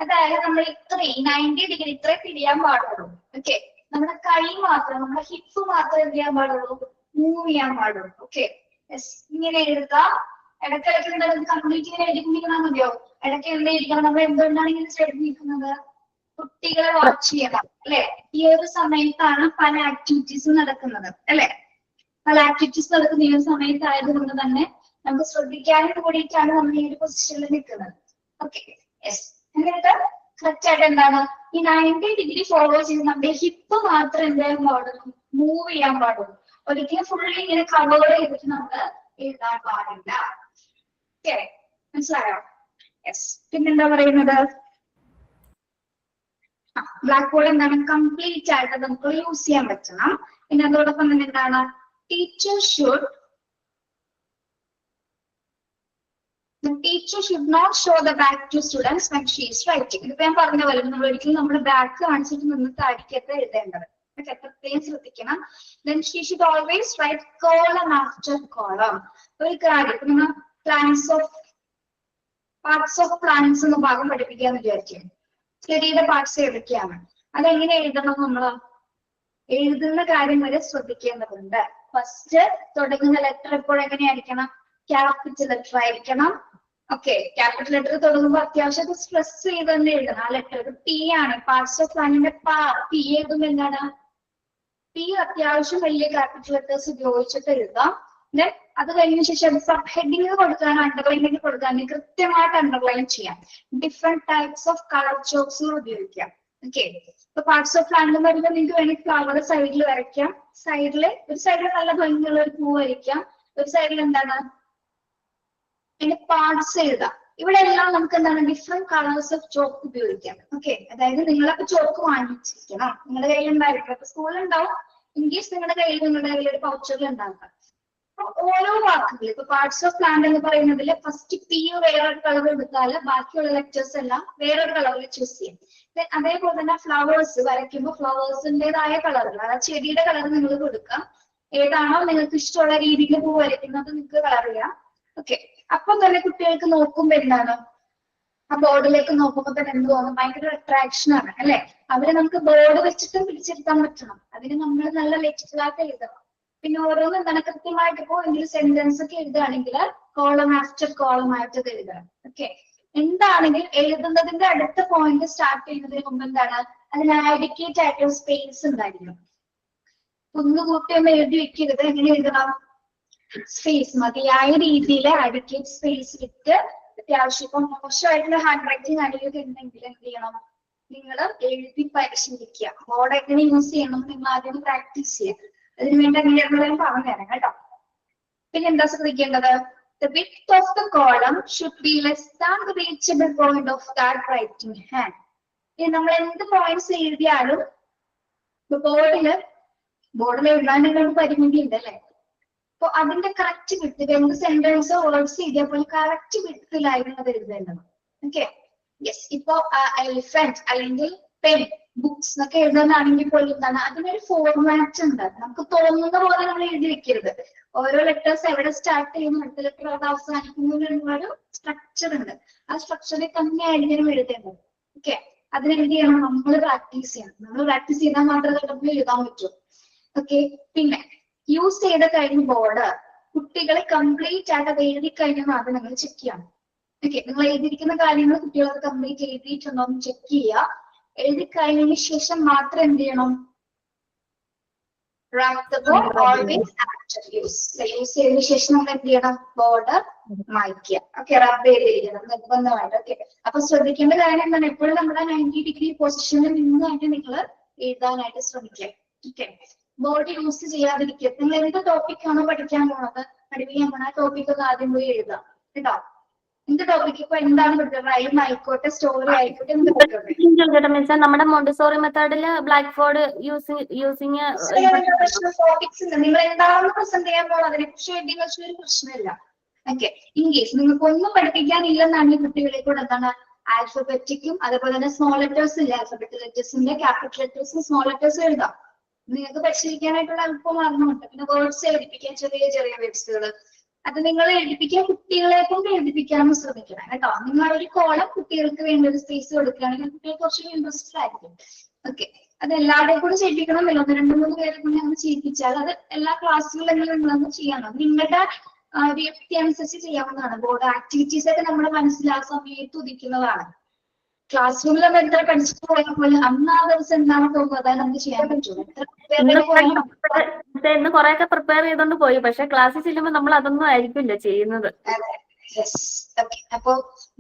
അതായത് നമ്മൾ ഇത്രയും 90 ഡിഗ്രി ഇത്രേ തിരിയാൻ പാടുള്ളൂ. ഓക്കെ, നമ്മുടെ കൈ മാത്രം, നമ്മുടെ ഹിപ്പ് മാത്രം എന്ത് ചെയ്യാൻ പാടുള്ളൂ? മൂവ് ചെയ്യാൻ പാടുള്ളൂ. Okay, yes. ഇങ്ങനെ എഴുതാം. ഇടയ്ക്കിടയ്ക്ക് നിങ്ങൾ കംപ്ലീറ്റ് ഇങ്ങനെ എഴുതിക്കൊണ്ടിരിക്കണം മതിയോ? ഇടയ്ക്ക് എന്താ ഇരിക്കണം? നമ്മൾ എന്തുകൊണ്ടാണ് ഇങ്ങനെ എഴുതിയിരിക്കുന്നത്? കുട്ടികളെ വാച്ച് ചെയ്യണം അല്ലെ? ഈ ഒരു സമയത്താണ് പല ആക്ടിവിറ്റീസും നടക്കുന്നത് അല്ലെ? പല ആക്ടിവിറ്റീസ് നടക്കുന്ന ഈ ഒരു സമയത്തായതുകൊണ്ട് തന്നെ നമുക്ക് ശ്രദ്ധിക്കാനും കൂടിയിട്ടാണ് നമ്മൾ ഈ ഒരു പൊസിഷനിൽ നിൽക്കുന്നത്. Okay, yes. എന്നിട്ട് കറക്റ്റ് ആയിട്ട് എന്താണ് ഈ 90 ഡിഗ്രി ഫോളോ ചെയ്ത് നമ്മുടെ ഹിപ്പ് മാത്രം എന്തായാലും പാടുള്ളൂ, മൂവ് ചെയ്യാൻ പാടുള്ളൂ. ഒരിക്കലും ഫുള്ളി ഇങ്ങനെ കവർ ചെയ്തിട്ട് നമ്മൾ എഴുതാൻ പാടില്ല. ഓക്കെ, മനസ്സിലായോ? യെസ്. പിന്നെന്താ പറയുന്നത്? ബ്ലാക്ക് ബോർഡ് എന്താണ് കംപ്ലീറ്റ് ആയിട്ട് നമുക്ക് യൂസ് ചെയ്യാൻ പറ്റണം. പിന്നെ അതോടൊപ്പം തന്നെ എന്താണ് teacher should not show the back to students when she is writing. ഇതിപ്പോ ഞാൻ പറഞ്ഞ പോലെ നമ്മൾ ഒരിക്കലും നമ്മുടെ ബാക്ക് കാണിച്ചിട്ട് നിന്നിട്ടായിരിക്കത്തെ എഴുതേണ്ടത്. ഓക്കെ, പ്രത്യേകം ശ്രദ്ധിക്കണം. Then she should always write column after column. ഒരു കാര്യം ഇപ്പൊ നമ്മൾ പാർട്സ് ഓഫ് പ്ലാന്റ്സ് എന്ന ഭാഗം പഠിപ്പിക്കാന്ന് വിചാരിക്കും. ചെടിയുടെ പാർട്സ് ഏതൊക്കെയാണ്, അതെങ്ങനെ എഴുതണം? നമ്മള് എഴുതുന്ന കാര്യം വരെ ശ്രദ്ധിക്കേണ്ടതുണ്ട്. ഫസ്റ്റ് തുടങ്ങുന്ന ലെറ്റർ എപ്പോഴും എങ്ങനെയായിരിക്കണം? ക്യാപിറ്റൽ ലെറ്റർ ആയിരിക്കണം. ഓക്കെ, ക്യാപിറ്റൽ ലെറ്റർ തുടങ്ങുമ്പോൾ അത്യാവശ്യം സ്ട്രെസ് ചെയ്ത് തന്നെ എഴുതണം. ആ ലെറ്റർ പി ആണ്. പാർട്സ് ഓഫ് പ്ലാന്റിന്റെ പി എഴുതുമ്പോൾ എന്താണ്? പി അത്യാവശ്യം വലിയ ക്യാപിറ്റൽ ലെറ്റേഴ്സ് ഉപയോഗിച്ചിട്ട് എഴുതാം. ദെൻ അത് കഴിഞ്ഞ ശേഷം സബ് ഹെഡിങ് കൊടുക്കാൻ, അണ്ടർലൈനിങ് കൊടുക്കാൻ കൃത്യമായിട്ട് അണ്ടർലൈൻ ചെയ്യാം. ഡിഫറെന്റ് ടൈപ്സ് ഓഫ് കളർ ചോക്സുകൾ ഉപയോഗിക്കാം. ഓക്കെ, ഇപ്പൊ പാർട്സ് ഓഫ് പ്ലാന്റ് വരുമ്പോൾ നിങ്ങൾക്ക് വേണമെങ്കിൽ ഫ്ലവർ സൈഡിൽ വരയ്ക്കാം. ഒരു സൈഡിൽ നല്ല ഭംഗിയുള്ള ഒരു പൂ വരയ്ക്കാം. ഒരു സൈഡിൽ എന്താണ് അതിന്റെ പാർട്സ് എഴുതാം. ഇവിടെ എല്ലാം നമുക്ക് എന്താണ് ഡിഫറെന്റ് കളേഴ്സ് ഓഫ് ചോക്ക് ഉപയോഗിക്കാം. ഓക്കെ, അതായത് നിങ്ങളപ്പോ ചോക്ക് വാങ്ങിച്ചിരിക്കണം, നിങ്ങളുടെ കയ്യിൽ ഉണ്ടായിരിക്കും. അപ്പൊ സ്കൂളിൽ ഉണ്ടാവും. ഇൻകേസ് നിങ്ങളുടെ കയ്യിൽ ഒരു പൗച്ചറിൽ ഉണ്ടാക്കാം. ഓരോ വാക്കുകൾ ഇപ്പൊ പാർട്സ് ഓഫ് പ്ലാന്റ് എന്ന് പറയുന്നതിൽ ഫസ്റ്റ് പി വേറൊരു കളർ എടുത്താൽ ബാക്കിയുള്ള ലെറ്റേഴ്സ് എല്ലാം വേറൊരു കളറിൽ ചൂസ് ചെയ്യും. അതേപോലെ തന്നെ ഫ്ലവേഴ്സ് വരയ്ക്കുമ്പോൾ ഫ്ലവേഴ്സിന്റേതായ കളറുകൾ, അതായത് ചെടിയുടെ കളർ നിങ്ങൾ കൊടുക്കാം. ഏതാണോ നിങ്ങൾക്ക് ഇഷ്ടമുള്ള രീതിയിൽ പൂ വരയ്ക്കുന്നത് നിങ്ങൾക്ക് കളർ ചെയ്യാം. ഓക്കെ, അപ്പൊ തന്നെ കുട്ടികൾക്ക് നോക്കുമ്പോ എന്താണ് ആ ബോർഡിലേക്ക് നോക്കുമ്പോ തന്നെ എന്ത് തോന്നും? ഭയങ്കര അട്രാക്ഷൻ ആണ് അല്ലെ? അവരെ നമുക്ക് ബോർഡ് വെച്ചിട്ടും പിടിച്ചെടുക്കാൻ പറ്റണം. അതിന് നമ്മൾ നല്ല ലെറ്ററായിട്ട് എഴുതണം. പിന്നെ ഓരോന്നും എന്താണ് കൃത്യമായിട്ട് ഇപ്പോ എന്തെങ്കിലും സെന്റൻസ് ഒക്കെ എഴുതുകയാണെങ്കിൽ കോളം ആഫ്റ്റർ കോളം ആയിട്ട് എഴുതണം. ഓക്കെ, എന്താണെങ്കിൽ എഴുതുന്നതിന്റെ അടുത്ത പോയിന്റ് സ്റ്റാർട്ട് ചെയ്യുന്നതിന് മുമ്പ് എന്താണ് അതിന് ആഡിക്കേറ്റ് ആയിട്ടുള്ള സ്പേസ് ഉണ്ടായിരിക്കും. കുന്നുകൂട്ടിയൊന്നും എഴുതി വെക്കരുത്. എങ്ങനെ എഴുതണം? സ്പേസ് മതിയായ രീതിയിൽ ആഡിക്കേറ്റ് സ്പേസ് വിട്ട് അത്യാവശ്യം ഇപ്പം മോശമായിട്ടുള്ള ഹാൻഡ് റൈറ്റിംഗ് അടിയൊക്കെ ഉണ്ടെങ്കിൽ എന്ത് ചെയ്യണം? നിങ്ങൾ എഴുതി പരിശീലിക്കുക. ബോർഡ് എങ്ങനെ യൂസ് ചെയ്യണം നിങ്ങൾ ആദ്യം പ്രാക്ടീസ് ചെയ്യുക. അതിനുവേണ്ടി എങ്ങനെയാണെന്ന് പറഞ്ഞുതരാം കേട്ടോ. പിന്നെ എന്താ ശ്രദ്ധിക്കേണ്ടത്? The width of the column should be less than the reachable point of that writing hand. ഇനി നമ്മൾ എന്ത് പോയിന്റ്സ് എഴുതിയാലും ബോർഡിൽ എഴുതാനുള്ള പരിമിതി ഉണ്ട് അല്ലെ? അപ്പൊ അതിന്റെ കറക്റ്റ് വിട്ട് എന്ത് സെന്റൻസ് വേർഡ്സ് എഴുതിയപ്പോൾ കറക്റ്റ് വിട്ടിലായിരുന്നു അത് എഴുതേണ്ടത്. Okay, yes. ഇപ്പൊ എലിഫന്റ് അല്ലെങ്കിൽ പെൻ ബുക്സ് എന്നൊക്കെ എഴുതാനാണെങ്കിൽ പോലും എന്താണ് അതിനൊരു ഫോർമാറ്റ് ഉണ്ട്. നമുക്ക് തോന്നുന്ന പോലെ നമ്മൾ എഴുതി വെക്കരുത്. ഓരോ ലെറ്റേഴ്സ് എവിടെ സ്റ്റാർട്ട് ചെയ്യുന്നു, അടുത്ത ലെറ്റർ അവിടെ അവസാനിക്കുന്നതിനുള്ള സ്ട്രക്ചർ ഉണ്ട്. ആ സ്ട്രക്ചറിൽ തന്നെയായിരിക്കും എഴുതേണ്ടത്. ഓക്കെ, അതിനെന്ത് ചെയ്യണം? നമ്മൾ പ്രാക്ടീസ് ചെയ്യണം. നമ്മൾ പ്രാക്ടീസ് ചെയ്താൽ മാത്രമേ നമുക്ക് എഴുതാൻ പറ്റൂ. ഓക്കെ, പിന്നെ യൂസ് ചെയ്ത കഴിഞ്ഞ ബോർഡ് കുട്ടികളെ കംപ്ലീറ്റ് ആയിട്ട് അത് എഴുതി കഴിഞ്ഞാൽ അത് നിങ്ങൾ ചെക്ക് ചെയ്യണം. ഓക്കെ, നിങ്ങൾ എഴുതിയിരിക്കുന്ന കാര്യങ്ങൾ കുട്ടികളത് കംപ്ലീറ്റ് എഴുതിയിട്ടുണ്ടോ എന്ന് ചെക്ക് ചെയ്യുക. എഴുതി കഴിഞ്ഞതിന് ശേഷം മാത്രം എന്ത് ചെയ്യണം? യൂസ് ചെയ്തതിനു ശേഷം നമ്മൾ എന്ത് ചെയ്യണം? ബോർഡ് മായ്ക്കുക. ഓക്കെ, റബ്ബ് ചെയ്തിരിക്കണം നിർബന്ധമായിട്ട്. ഓക്കെ, അപ്പൊ ശ്രദ്ധിക്കേണ്ട കാര്യം എന്താണ്? എപ്പോഴും നമ്മുടെ 90 ഡിഗ്രി പൊസിഷനിൽ നിന്നായിട്ട് നിങ്ങൾ എഴുതാനായിട്ട് ശ്രമിക്കുക. ഓക്കെ, ബോർഡ് യൂസ് ചെയ്യാതിരിക്കുക. നിങ്ങൾ എന്ത് ടോപ്പിക്കാണോ പഠിക്കാൻ പോണത്, പഠിപ്പിക്കാൻ പോണ ആ ടോപ്പിക് ഒക്കെ ആദ്യം പോയി എഴുതാം കേട്ടോ. എന്ത് ടോപ്പിക് ഇപ്പൊ എന്താണ് പഠിച്ചത്? റൈം ആയിക്കോട്ടെ, സ്റ്റോറി ആയിക്കോട്ടെ, എന്ത് പഠിക്കട്ടെ. നമ്മുടെ മോണ്ടിസോറി മെത്തേഡില് ബ്ലാക്ക് ബോർഡ് യൂസിങ് ടോപ്പിക്സ് ഉണ്ട്. നിങ്ങൾ എന്താണെന്ന് പ്രസന്റ് ചെയ്യാൻ പോകണം അതിനെ കുറിച്ച് ഒരു പ്രശ്നമില്ല. ഓക്കെ. ഇൻ കേസ് നിങ്ങൾക്ക് ഒന്നും പഠിപ്പിക്കാനില്ലെന്നാണ് കുട്ടികളെ കൂടെ എന്താണ് ആൽഫബറ്റിക്കും അതുപോലെ തന്നെ സ്മോൾ ലെറ്റേഴ്സ് ഇല്ല, ആൽഫബറ്റിക് ലെറ്റേഴ്സിന്റെ ക്യാപിറ്റൽ ലെറ്റേഴ്സും സ്മോൾ ലെറ്റേഴ്സും എഴുതാം. നിങ്ങൾക്ക് പരിശീലിക്കാനായിട്ടുള്ള എളുപ്പമാർഗമുണ്ട്. പിന്നെ വേർഡ്സ് എഴുതിപ്പിക്കാൻ ചെറിയ ചെറിയ വേർഡ്സുകൾ, അത് നിങ്ങൾ എഴുതിപ്പിക്കാൻ കുട്ടികളെ കൊണ്ട് എഴുതിപ്പിക്കാനും ശ്രമിക്കണം കേട്ടോ. നിങ്ങൾ ഒരു കോളം കുട്ടികൾക്ക് വേണ്ട ഒരു സ്പേസ് കൊടുക്കുകയാണെങ്കിൽ കുട്ടികൾ കുറച്ചുകൂടി ഇൻട്രസ്റ്റഡ് ആയിരിക്കും. ഓക്കെ. അത് എല്ലാവരുടെയും കൂടെ ചെയ്യിപ്പിക്കണമെന്നില്ല, 1-2-3 പേരെ കൊണ്ട് അങ്ങനെ ചെയ്യിപ്പിച്ചാൽ അത് എല്ലാ ക്ലാസ്സുകളിലെങ്കിലും നിങ്ങളൊന്ന് ചെയ്യണം. നിങ്ങളുടെ വ്യക്തി അനുസരിച്ച് ചെയ്യാവുന്നതാണ്. ബോർഡ് ആക്ടിവിറ്റീസ് ഒക്കെ നമ്മുടെ മനസ്സിൽ ആ സമയത്ത് ഉദിക്കുന്നതാണ്. ക്ലാസ് റൂമിൽ നമ്മൾ എത്ര പഠിച്ചിട്ട് പോയാൽ പോലും അന്ന് ആ ദിവസം എന്താണ് തോന്നുന്നത് അതാണ് നമുക്ക് ചെയ്യാൻ പറ്റുള്ളൂ. ഇന്ന് കുറെയൊക്കെ പ്രിപ്പയർ ചെയ്തോണ്ട് പോയി, പക്ഷെ ക്ലാസ്സിൽ ചെല്ലുമ്പോൾ നമ്മൾ അതൊന്നും ആയിരിക്കില്ല ചെയ്യുന്നത്. അപ്പൊ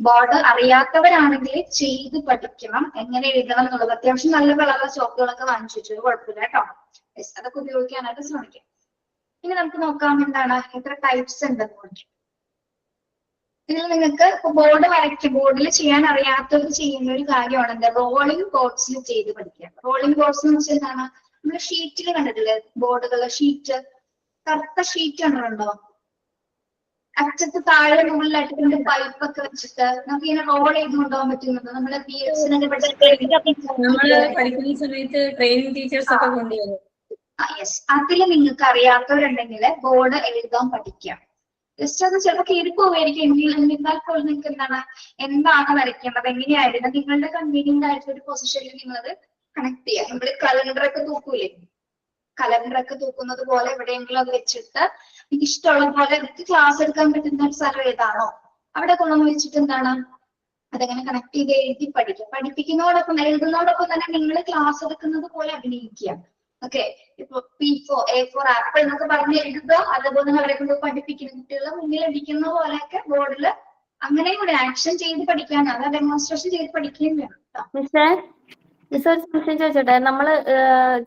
ബോർഡ് അറിയാത്തവരാണെങ്കിൽ ചെയ്ത് പഠിക്കണം, എങ്ങനെ എഴുതണം എന്നുള്ളത്. അത്യാവശ്യം നല്ല കളറുള്ള ചോക്കുകളൊക്കെ വാങ്ങിച്ചു വെച്ചു, കുഴപ്പമില്ല കേട്ടോ. അതൊക്കെ ഉപയോഗിക്കാനായിട്ട് ശ്രമിക്കാം. ഇനി നമുക്ക് നോക്കാം എന്താണ് എത്ര ടൈപ്സ് ഉണ്ടെന്ന് നോക്കി. ഇതിൽ നിങ്ങൾക്ക് ഇപ്പൊ ബോർഡ് വരയ്ക്കും, ബോർഡിൽ ചെയ്യാൻ അറിയാത്തവർ ചെയ്യുന്ന ഒരു കാര്യമാണ് എന്താ റോളിംഗ് ബോർഡ്സിൽ ചെയ്ത് പഠിക്കുക. റോളിംഗ് ബോർഡ്സ് എന്ന് വെച്ചാൽ എന്താണ്, നമ്മൾ ഷീറ്റിൽ കണ്ടിട്ടില്ലേ ബോർഡുകളുടെ ഷീറ്റ്, കറുത്ത ഷീറ്റ് കണ്ടിട്ടുണ്ടോ? അറ്റത്ത് താഴെ മുകളിലായിട്ട് രണ്ട് പൈപ്പൊക്കെ വെച്ചിട്ട് നമുക്ക് ഇങ്ങനെ റോൾ ചെയ്ത് കൊണ്ടുപോകാൻ പറ്റുന്നുണ്ട്. നമ്മളെ നമ്മള് പഠിക്കുന്ന സമയത്ത് ട്രെയിനിങ് ടീച്ചേഴ്സ് ഒക്കെ കൊണ്ടുവരും. യെസ്, അതിൽ നിങ്ങൾക്ക് അറിയാത്തവരുണ്ടെങ്കിൽ ബോർഡ് എഴുതാൻ പഠിക്കാം. ജസ്റ്റ് അത് ചിലപ്പോൾ കീറിപ്പോവായിരിക്കും, എന്നിരുന്നാൽ പോലും നിങ്ങൾക്ക് എന്താണ് വരയ്ക്കേണ്ടത്, എങ്ങനെയായിരുന്നു നിങ്ങളുടെ കൺവീനിയന്റ് ആയിട്ടുള്ള ഒരു പൊസിഷനിൽ നിങ്ങളത് കണക്ട് ചെയ്യാം. നമ്മൾ കലണ്ടറൊക്കെ തൂക്കൂലേ, കലണ്ടറൊക്കെ തൂക്കുന്നത് പോലെ എവിടെയെങ്കിലും അത് വെച്ചിട്ട് എനിക്ക് ഇഷ്ടമുള്ള പോലെ എനിക്ക് ക്ലാസ് എടുക്കാൻ പറ്റുന്ന ഒരു സ്ഥലം ഏതാണോ അവിടെ കൊണ്ടുവന്ന് വെച്ചിട്ട് എന്താണ് അതെങ്ങനെ കണക്ട് ചെയ്ത് എഴുതി പഠിക്കാം. പഠിപ്പിക്കുന്നതോടൊപ്പം എഴുതുന്നതോടൊപ്പം തന്നെ നിങ്ങൾ ക്ലാസ് എടുക്കുന്നത് പോലെ അഭിനയിക്കുക. ഓക്കെ. ഇപ്പൊ P4 A4 ആപ്പിൾ എന്നൊക്കെ പറഞ്ഞ് എഴുതുക, അതുപോലെ അവരെ കൊണ്ട് പഠിപ്പിക്കുന്ന കുട്ടികളെ മുന്നിൽ അടിക്കുന്ന പോലെയൊക്കെ ബോർഡിൽ അങ്ങനെ കൂടെ ആക്ഷൻ ചെയ്ത് പഠിക്കാനാണ്, അത് ഡെമോൺസ്ട്രേഷൻ ചെയ്ത് പഠിക്കുകയും വേണം. ഒരു സംശയം ചോദിച്ചോട്ടെ, നമ്മള്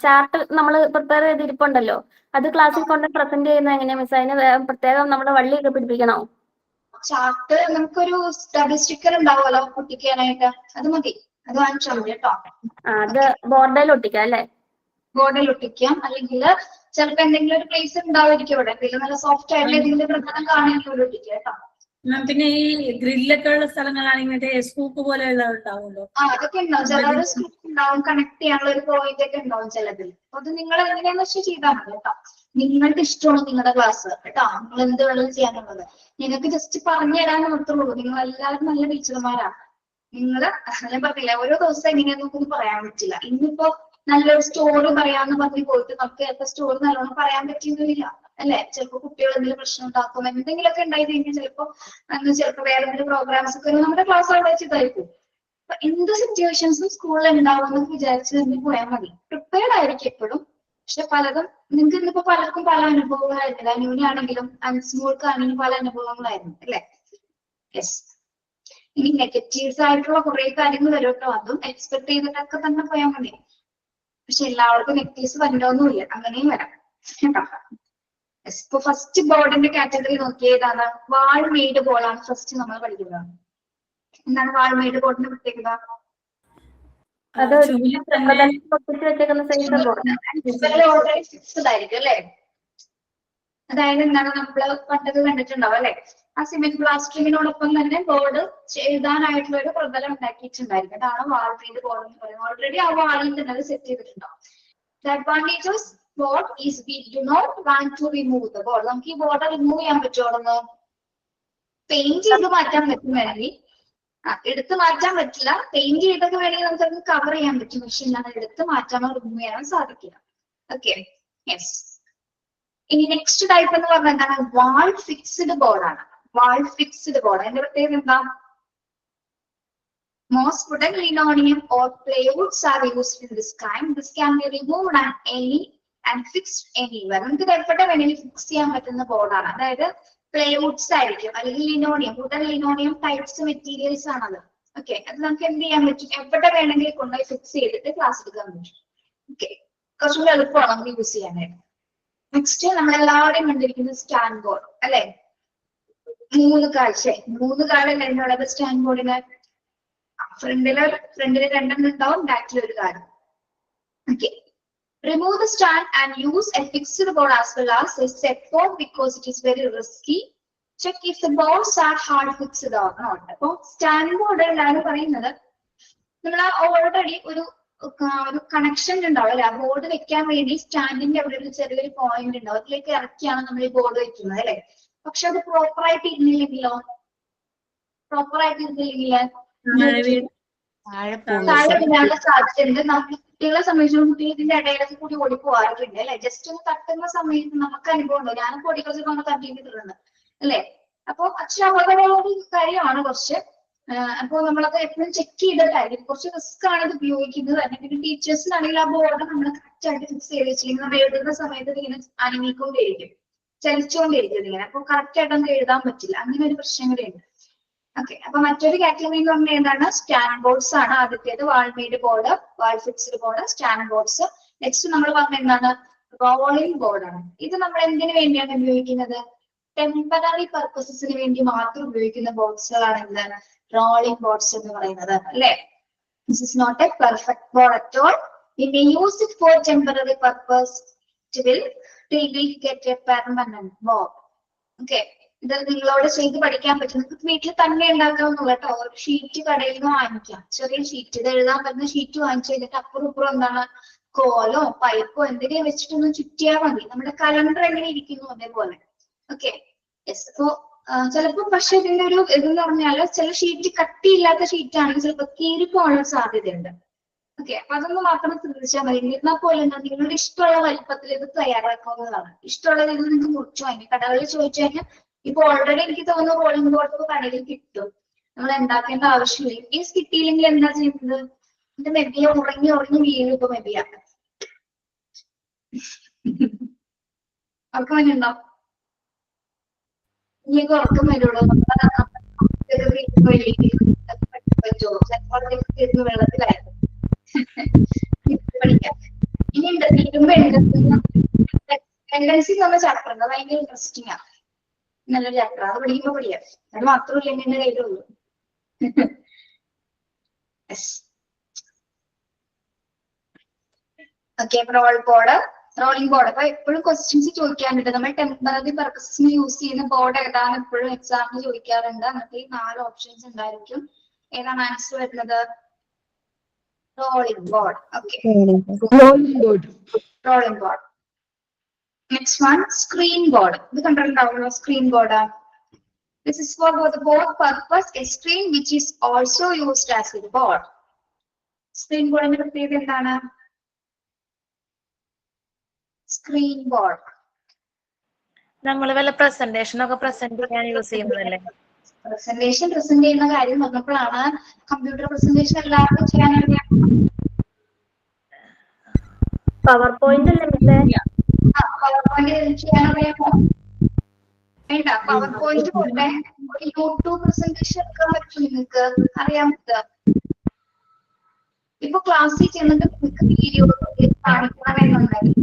ചാർട്ട് നമ്മൾ പ്രിപ്പയർ ചെയ്തിരിപ്പുണ്ടല്ലോ, അത് ക്ലാസ്സിൽ കൊണ്ട് പ്രസന്റ് ചെയ്യുന്നത് എങ്ങനെയാ മിസ്? അതിന് പ്രത്യേകം നമ്മുടെ വള്ളിയൊക്കെ പിടിപ്പിക്കണോ? ചാർട്ട് നമുക്കൊരു ഡബിൾ സ്റ്റിക്കർ ഉണ്ടാവുമല്ലോ ഒട്ടിക്കാനായിട്ട്, അത് മതി, അത് വാങ്ങിച്ചാൽ മതി കേട്ടോ. അത് ബോർഡിൽ ഒട്ടിക്കാം അല്ലേ? ബോർഡിൽ ഒട്ടിക്കാം, അല്ലെങ്കിൽ ചിലപ്പോ എന്തെങ്കിലും ഒരു പ്ലേസ് ഉണ്ടാവുമായിരിക്കും ഇവിടെ, എന്തെങ്കിലും നല്ല സോഫ്റ്റ് ആയിട്ടുള്ള എന്തെങ്കിലും പ്രധാനം കാണുമെങ്കിൽ ഒട്ടിക്കാം കേട്ടോ. പിന്നെ ഈ ഗ്രില്ലൊക്കെ ഉള്ള സ്ഥലങ്ങളാണെങ്കിൽ മറ്റേ സ്കൂപ്പ് പോലെയുള്ള ഉണ്ടാവുമല്ലോ, അതൊക്കെ ഉണ്ടാവും. ചിലരുടെ സ്കൂപ്പ് ഉണ്ടാവും, കണക്ട് ചെയ്യാനുള്ള ഒരു പോയിന്റ് ഒക്കെ ഉണ്ടാവും ചിലതിൽ. അത് നിങ്ങൾ എങ്ങനെയാണെന്ന് വെച്ചാൽ ചെയ്താൽ മതി കേട്ടോ. നിങ്ങൾക്ക് ഇഷ്ടമാണ് നിങ്ങളുടെ ക്ലാസ് കേട്ടോ, നിങ്ങൾ എന്ത് വേണം ചെയ്യാനുള്ളത്. നിങ്ങൾക്ക് ജസ്റ്റ് പറഞ്ഞു തരാൻ മാത്രമേ ഉള്ളൂ. നിങ്ങൾ എല്ലാവരും നല്ല ടീച്ചർമാരാണ്. നിങ്ങൾ ഞാൻ പറഞ്ഞില്ല, ഓരോ ദിവസം എങ്ങനെയാന്ന് നമുക്കൊന്നും പറയാൻ പറ്റില്ല. ഇന്നിപ്പോ നല്ലൊരു സ്റ്റോറി പറയാന്ന് പറഞ്ഞ് പോയിട്ട് നമുക്ക് ചിലപ്പോൾ സ്റ്റോറി നല്ലോണം പറയാൻ പറ്റുന്നില്ല അല്ലെ. ചിലപ്പോൾ കുട്ടികൾ എന്തെങ്കിലും പ്രശ്നം ഉണ്ടാക്കും, എന്തെങ്കിലുമൊക്കെ ഉണ്ടായി കഴിഞ്ഞാൽ ചിലപ്പോൾ വേറെ എന്തെങ്കിലും പ്രോഗ്രാംസ് ഒക്കെ നമ്മുടെ ക്ലാസ് അവിടെ വെച്ചിട്ടായിരിക്കും. അപ്പൊ എന്ത് സിറ്റുവേഷൻസും സ്കൂളിൽ ഉണ്ടാവുമെന്ന് വിചാരിച്ച് തന്നെ പോയാൽ മതി. പ്രിപ്പയർഡ് ആയിരിക്കും എപ്പോഴും. പക്ഷെ പലതും നിങ്ങൾക്ക് ഇന്നിപ്പോ പലർക്കും പല അനുഭവങ്ങളായിരുന്നില്ല, ന്യൂനാണെങ്കിലും അൻസ്മോൾക്കാണെങ്കിലും പല അനുഭവങ്ങളായിരുന്നു അല്ലെ. യെസ്. ഇനി നെഗറ്റീവ്സ് ആയിട്ടുള്ള കുറെ കാര്യങ്ങൾ വരും കേട്ടോ, അതും എക്സ്പെക്ട് ചെയ്തിട്ടൊക്കെ തന്നെ പോയാൽ മതി. പക്ഷെ എല്ലാവർക്കും നെഗറ്റീവ്സ് വരണമെന്നില്ല, അങ്ങനെയും വരാം കേട്ടോ. ഇപ്പൊ ഫസ്റ്റ് ബോർഡിന്റെ കാറ്റഗറി നോക്കിയതാണ് വാൾ മെയ്ഡ് ബോർഡാണ് ഫസ്റ്റ് നമ്മൾ പഠിക്കുന്നത്. എന്താണ് വാൾ മെയ്ഡ് ബോർഡിന്റെ പ്രത്യേകത? ഓൾറെഡി ഫിക്സ്ഡ് ആയിരിക്കും അല്ലെ. അതായത് എന്താണ് നമ്മള് പണ്ടൊക്കെ കണ്ടിട്ടുണ്ടാവും അല്ലെ, ആ സിമെന്റ് പ്ലാസ്റ്ററിങ്ങിനോടൊപ്പം തന്നെ ബോർഡ് എഴുതാനായിട്ടുള്ള ഒരു പ്രതലം ഉണ്ടാക്കിയിട്ടുണ്ടായിരിക്കും. അതാണ് വാൾ മെയ്ഡ് ബോർഡ് എന്ന് പറയുന്നത്. ഓൾറെഡി ആ വാളിൽ തന്നെ അത് സെറ്റ് ചെയ്തിട്ടുണ്ടാവും. The advantages board is we do not want to remove the board. നമുക്ക് ഈ ബോർഡ് റിമൂവ് ചെയ്യാൻ പറ്റുമോ? പെയിന്റ് ചെയ്ത് മാറ്റാൻ പറ്റും വേണമെങ്കിൽ, എടുത്ത് മാറ്റാൻ പറ്റില്ല. പെയിന്റ് ചെയ്തൊക്കെ വേണമെങ്കിൽ നമുക്ക് കവർ ചെയ്യാൻ പറ്റും, പക്ഷെ എന്താണ് എടുത്ത് മാറ്റാനോ റിമൂവ് ചെയ്യാനോ സാധിക്കില്ല. ഓക്കെ. യെസ്. ഇനി നെക്സ്റ്റ് ടൈപ്പ് എന്ന് പറഞ്ഞാൽ എന്താണ്? വാൾ ഫിക്സ്ഡ് ബോർഡാണ്. വാൾ ഫിക്സ്ഡ് ബോർഡ് അതിന്റെ പ്രത്യേകത എന്താ? Most wooden linoleum or plywoods are used in this kind. This can be removed and fixed anywhere. നമുക്ക് എവിടെ വേണമെങ്കിൽ ഫിക്സ് ചെയ്യാൻ പറ്റുന്ന ബോർഡാണ്. അതായത് പ്ലേവുഡ്സ് ആയിരിക്കും, അല്ലെങ്കിൽ ലിനോണിയം, വുഡൻ ലിനോണിയം ടൈപ്സ് മെറ്റീരിയൽസ് ആണത്. ഓക്കെ. അത് നമുക്ക് എന്ത് ചെയ്യാൻ പറ്റും? എവിടെ വേണമെങ്കിൽ കൊണ്ടുപോയി ഫിക്സ് ചെയ്തിട്ട് ക്ലാസ് എടുക്കാൻ പറ്റും. ഓക്കെ. കുറച്ചുകൂടി എളുപ്പമാണ് നമുക്ക് യൂസ് ചെയ്യാനായിട്ട്. നെക്സ്റ്റ് നമ്മളെല്ലാവരെയും കണ്ടിരിക്കുന്നത് സ്റ്റാൻഡ് ബോർഡ് അല്ലെ. മൂന്ന് കാലല്ലേ ഉള്ളത് സ്റ്റാൻഡ് ബോർഡിന്? ഫ്രണ്ടില് രണ്ടെണ്ണം ഉണ്ടാവും, ബാക്കിൽ ഒരു കാലം. Okay. Remove the stand and use a fixed board as well as a set board because it is very risky check if the boards are hard fixed or not. അപ്പൊ സ്റ്റാൻഡ് ബോർഡ് എല്ലാവരും പറയുന്നത് നമ്മൾ already ഒരു connection ഉണ്ടാവും അല്ലെ, ആ board വെക്കാൻ വേണ്ടി സ്റ്റാൻഡിന്റെ അവിടെ ഒരു ചെറിയൊരു പോയിന്റ് ഉണ്ടാവും, അതിലേക്ക് ഇറക്കിയാണ് നമ്മൾ ഈ ബോർഡ് വെക്കുന്നത് അല്ലെ. പക്ഷെ അത് പ്രോപ്പർ ആയിട്ട് ഇരുന്നില്ലെങ്കിലോ, പ്രോപ്പർ ആയിട്ട് ഇരുന്നില്ലെങ്കിൽ താഴെ വീഴാനുള്ള സാധ്യതയുണ്ട്. നമുക്ക് കുട്ടികളെ സംബന്ധിച്ചും കുട്ടികൾ ഇതിന്റെ ഇടയിലൊക്കെ കൂടി ഓടി പോകാറുണ്ട് അല്ലെ. ജസ്റ്റ് ഒന്ന് തട്ടുന്ന സമയത്ത് നമുക്ക് അനുഭവം ഉണ്ടോ, ഞാനൊക്കെ ഓടിക്കളച്ചൊക്കെ ഒന്ന് തട്ടിയിട്ടുണ്ട് അല്ലെ. അപ്പൊ അച്ഛൻ അപകടമുള്ള ഒരു കാര്യമാണ് കുറച്ച്. അപ്പൊ നമ്മളത് എപ്പോഴും ചെക്ക് ചെയ്തിട്ടായിരിക്കും, കുറച്ച് റിസ്ക് ആണ് ഇത് ഉപയോഗിക്കുന്നത്. അല്ലെങ്കിൽ ടീച്ചേഴ്സിനാണെങ്കിൽ ആ ബോർഡ് നമ്മൾ കറക്റ്റ് ആയിട്ട് ഫിക്സ് ചെയ്ത് വെച്ചിരിക്കും. നമ്മൾ എഴുതുന്ന സമയത്ത് ഇങ്ങനെ അനങ്ങിക്കൊണ്ടിരിക്കും, ചലിച്ചുകൊണ്ടിരിക്കും ഇങ്ങനെ. അപ്പൊ കറക്റ്റ് ആയിട്ട് നമുക്ക് എഴുതാൻ പറ്റില്ല, അങ്ങനെ ഒരു പ്രശ്നം കൂടെ ഉണ്ട്. ഓക്കെ, അപ്പൊ മറ്റൊരു കാറ്റഗറി എന്ന് പറഞ്ഞാൽ എന്താണ്, സ്റ്റാൻഡ് ബോർഡ്സ് ആണ്. ആദ്യത്തേത് wall made board, wall fixed board, stand boards. Next നമ്മൾ പറഞ്ഞ എന്താണ്, റോളിംഗ് ബോർഡ് ആണ്. ഇത് നമ്മൾ എന്തിനു വേണ്ടിയാണ് ഉപയോഗിക്കുന്നത്, ടെമ്പററി പർപ്പസസിന് വേണ്ടി മാത്രം ഉപയോഗിക്കുന്ന ബോർഡ്സുകളാണ് എന്താണ് റോളിംഗ് ബോർഡ്സ് എന്ന് പറയുന്നത് അല്ലെ. This is not a perfect board at all. We may use it for temporary purpose till we get a permanent board. Okay, ഇത് നിങ്ങളോട് ചെയ്ത് പഠിക്കാൻ പറ്റും, നിങ്ങൾക്ക് വീട്ടിൽ തന്നെ ഉണ്ടാക്കാവുന്ന കേട്ടോ. ഒരു ഷീറ്റ് കടയിൽ നിന്ന് വാങ്ങിക്കാം, ചെറിയ ഷീറ്റ്, ഇത് എഴുതാൻ പറ്റുന്ന ഷീറ്റ് വാങ്ങിച്ചു കഴിഞ്ഞിട്ട് അപ്പുറം ഇപ്പുറം എന്താണ് കോലോ പൈപ്പോ എന്തെങ്കിലും വെച്ചിട്ടൊന്ന് ചുറ്റിയാൽ മതി. നമ്മുടെ കലണ്ടർ എങ്ങനെ ഇരിക്കുന്നു അതേപോലെ. Okay, yes. അപ്പോ ചിലപ്പോൾ പക്ഷെ ഇതിന്റെ ഒരു ഇതെന്ന് പറഞ്ഞാല് ചില ഷീറ്റ് കട്ടിയില്ലാത്ത ഷീറ്റ് ആണെങ്കിൽ ചിലപ്പോൾ കീറിപ്പോകാനുള്ള സാധ്യതയുണ്ട്. ഓക്കെ, അപ്പൊ അതൊന്ന് മാത്രം ശ്രദ്ധിച്ചാൽ മതി. എന്നാൽ പോലെ നിങ്ങളുടെ ഇഷ്ടമുള്ള വലിപ്പത്തിൽ ഇത് തയ്യാറാക്കാവുന്നതാണ്. ഇഷ്ടമുള്ള രീതിയിൽ നിങ്ങൾക്ക് മുറിച്ചു വാങ്ങി കടകളിൽ ചോദിച്ചു കഴിഞ്ഞാൽ ഇപ്പൊ ഓൾറെഡി എനിക്ക് തോന്നുന്നു റോളിംഗ് ബോർഡ് കടയിൽ കിട്ടും, നമ്മൾ ഉണ്ടാക്കേണ്ട ആവശ്യമില്ല. ഇൻകേസ് കിട്ടിയില്ലെങ്കിൽ എന്താ ചെയ്യുന്നത്, ഇത് മെബിയ ഉറങ്ങി വീഴും. ഇപ്പൊ മെബിയ അവർക്ക് അങ്ങനെ ഉണ്ടാവും, ഇനിയൊക്കെ ഉറക്കം വരുള്ളൂ. വെള്ളത്തിലായിരുന്നു പഠിക്കാം. ഇനി ഇരുമ്പ് ടെൻഡൻസി എന്നുള്ള ചാപ്റ്റർ ഉണ്ട്, ഭയങ്കര ഇൻട്രസ്റ്റിംഗ് ആണ്, നല്ലൊരു ചാപ്റ്റർ. അത് പഠിക്കുമ്പോ പഠിക്കാം, അത് മാത്രമല്ല എന്റെ കയ്യിലുള്ളൂ. Okay, rolling board. അപ്പൊ എപ്പോഴും ക്വസ്റ്റ്യൻസ് ചോദിക്കാറുണ്ട്, നമ്മൾ ടെമ്പററി പർപ്പസിന് യൂസ് ചെയ്യുന്ന ബോർഡ് ഏതാണ് എപ്പോഴും എക്സാമിന് ചോദിക്കാറുണ്ട്. നമുക്ക് ഈ 4 ഓപ്ഷൻസ് ഉണ്ടായിരിക്കും. ഏതാണ് ആൻസർ വരുന്നത്, rolling board. Okay, rolling board. Next one screen board. ഇത് കണ്ടിട്ടുണ്ടാവുമല്ലോ, screen board. This is for both purpose, a screen which is also used as a board. Screen ബോർഡിന്റെ പ്രത്യേകത എന്താണ്, സ്ക്രീൻ ബോർഡ് നമ്മൾ വല്ല പ്രസന്റേഷനൊക്കെ പ്രസന്റ് ചെയ്യാൻ യൂസ് ചെയ്യുന്നതല്ലേ. പ്രസന്റേഷൻ പ്രസന്റ് ചെയ്യുന്ന കാര്യം പറഞ്ഞപ്പോഴാണ് കമ്പ്യൂട്ടർ പ്രസന്റേഷൻ എല്ലാവർക്കും ചെയ്യാൻ അറിയാം. പവർ പോയിന്റ് അല്ലേ, പവർ പോയിന്റ് ചെയ്യാൻ അറിയാമോ? വേണ്ട, പവർ പോയിന്റ് കൊണ്ട് ഒരു യൂട്യൂബ് പ്രസന്റേഷൻ എടുക്കാൻ പറ്റും, നിങ്ങൾക്ക് അറിയാമോ? ഇപ്പൊ ക്ലാസ്സിൽ ചെന്നിട്ട് നിങ്ങൾക്ക് വീഡിയോ കാണിക്കണമെന്നുണ്ടെങ്കിൽ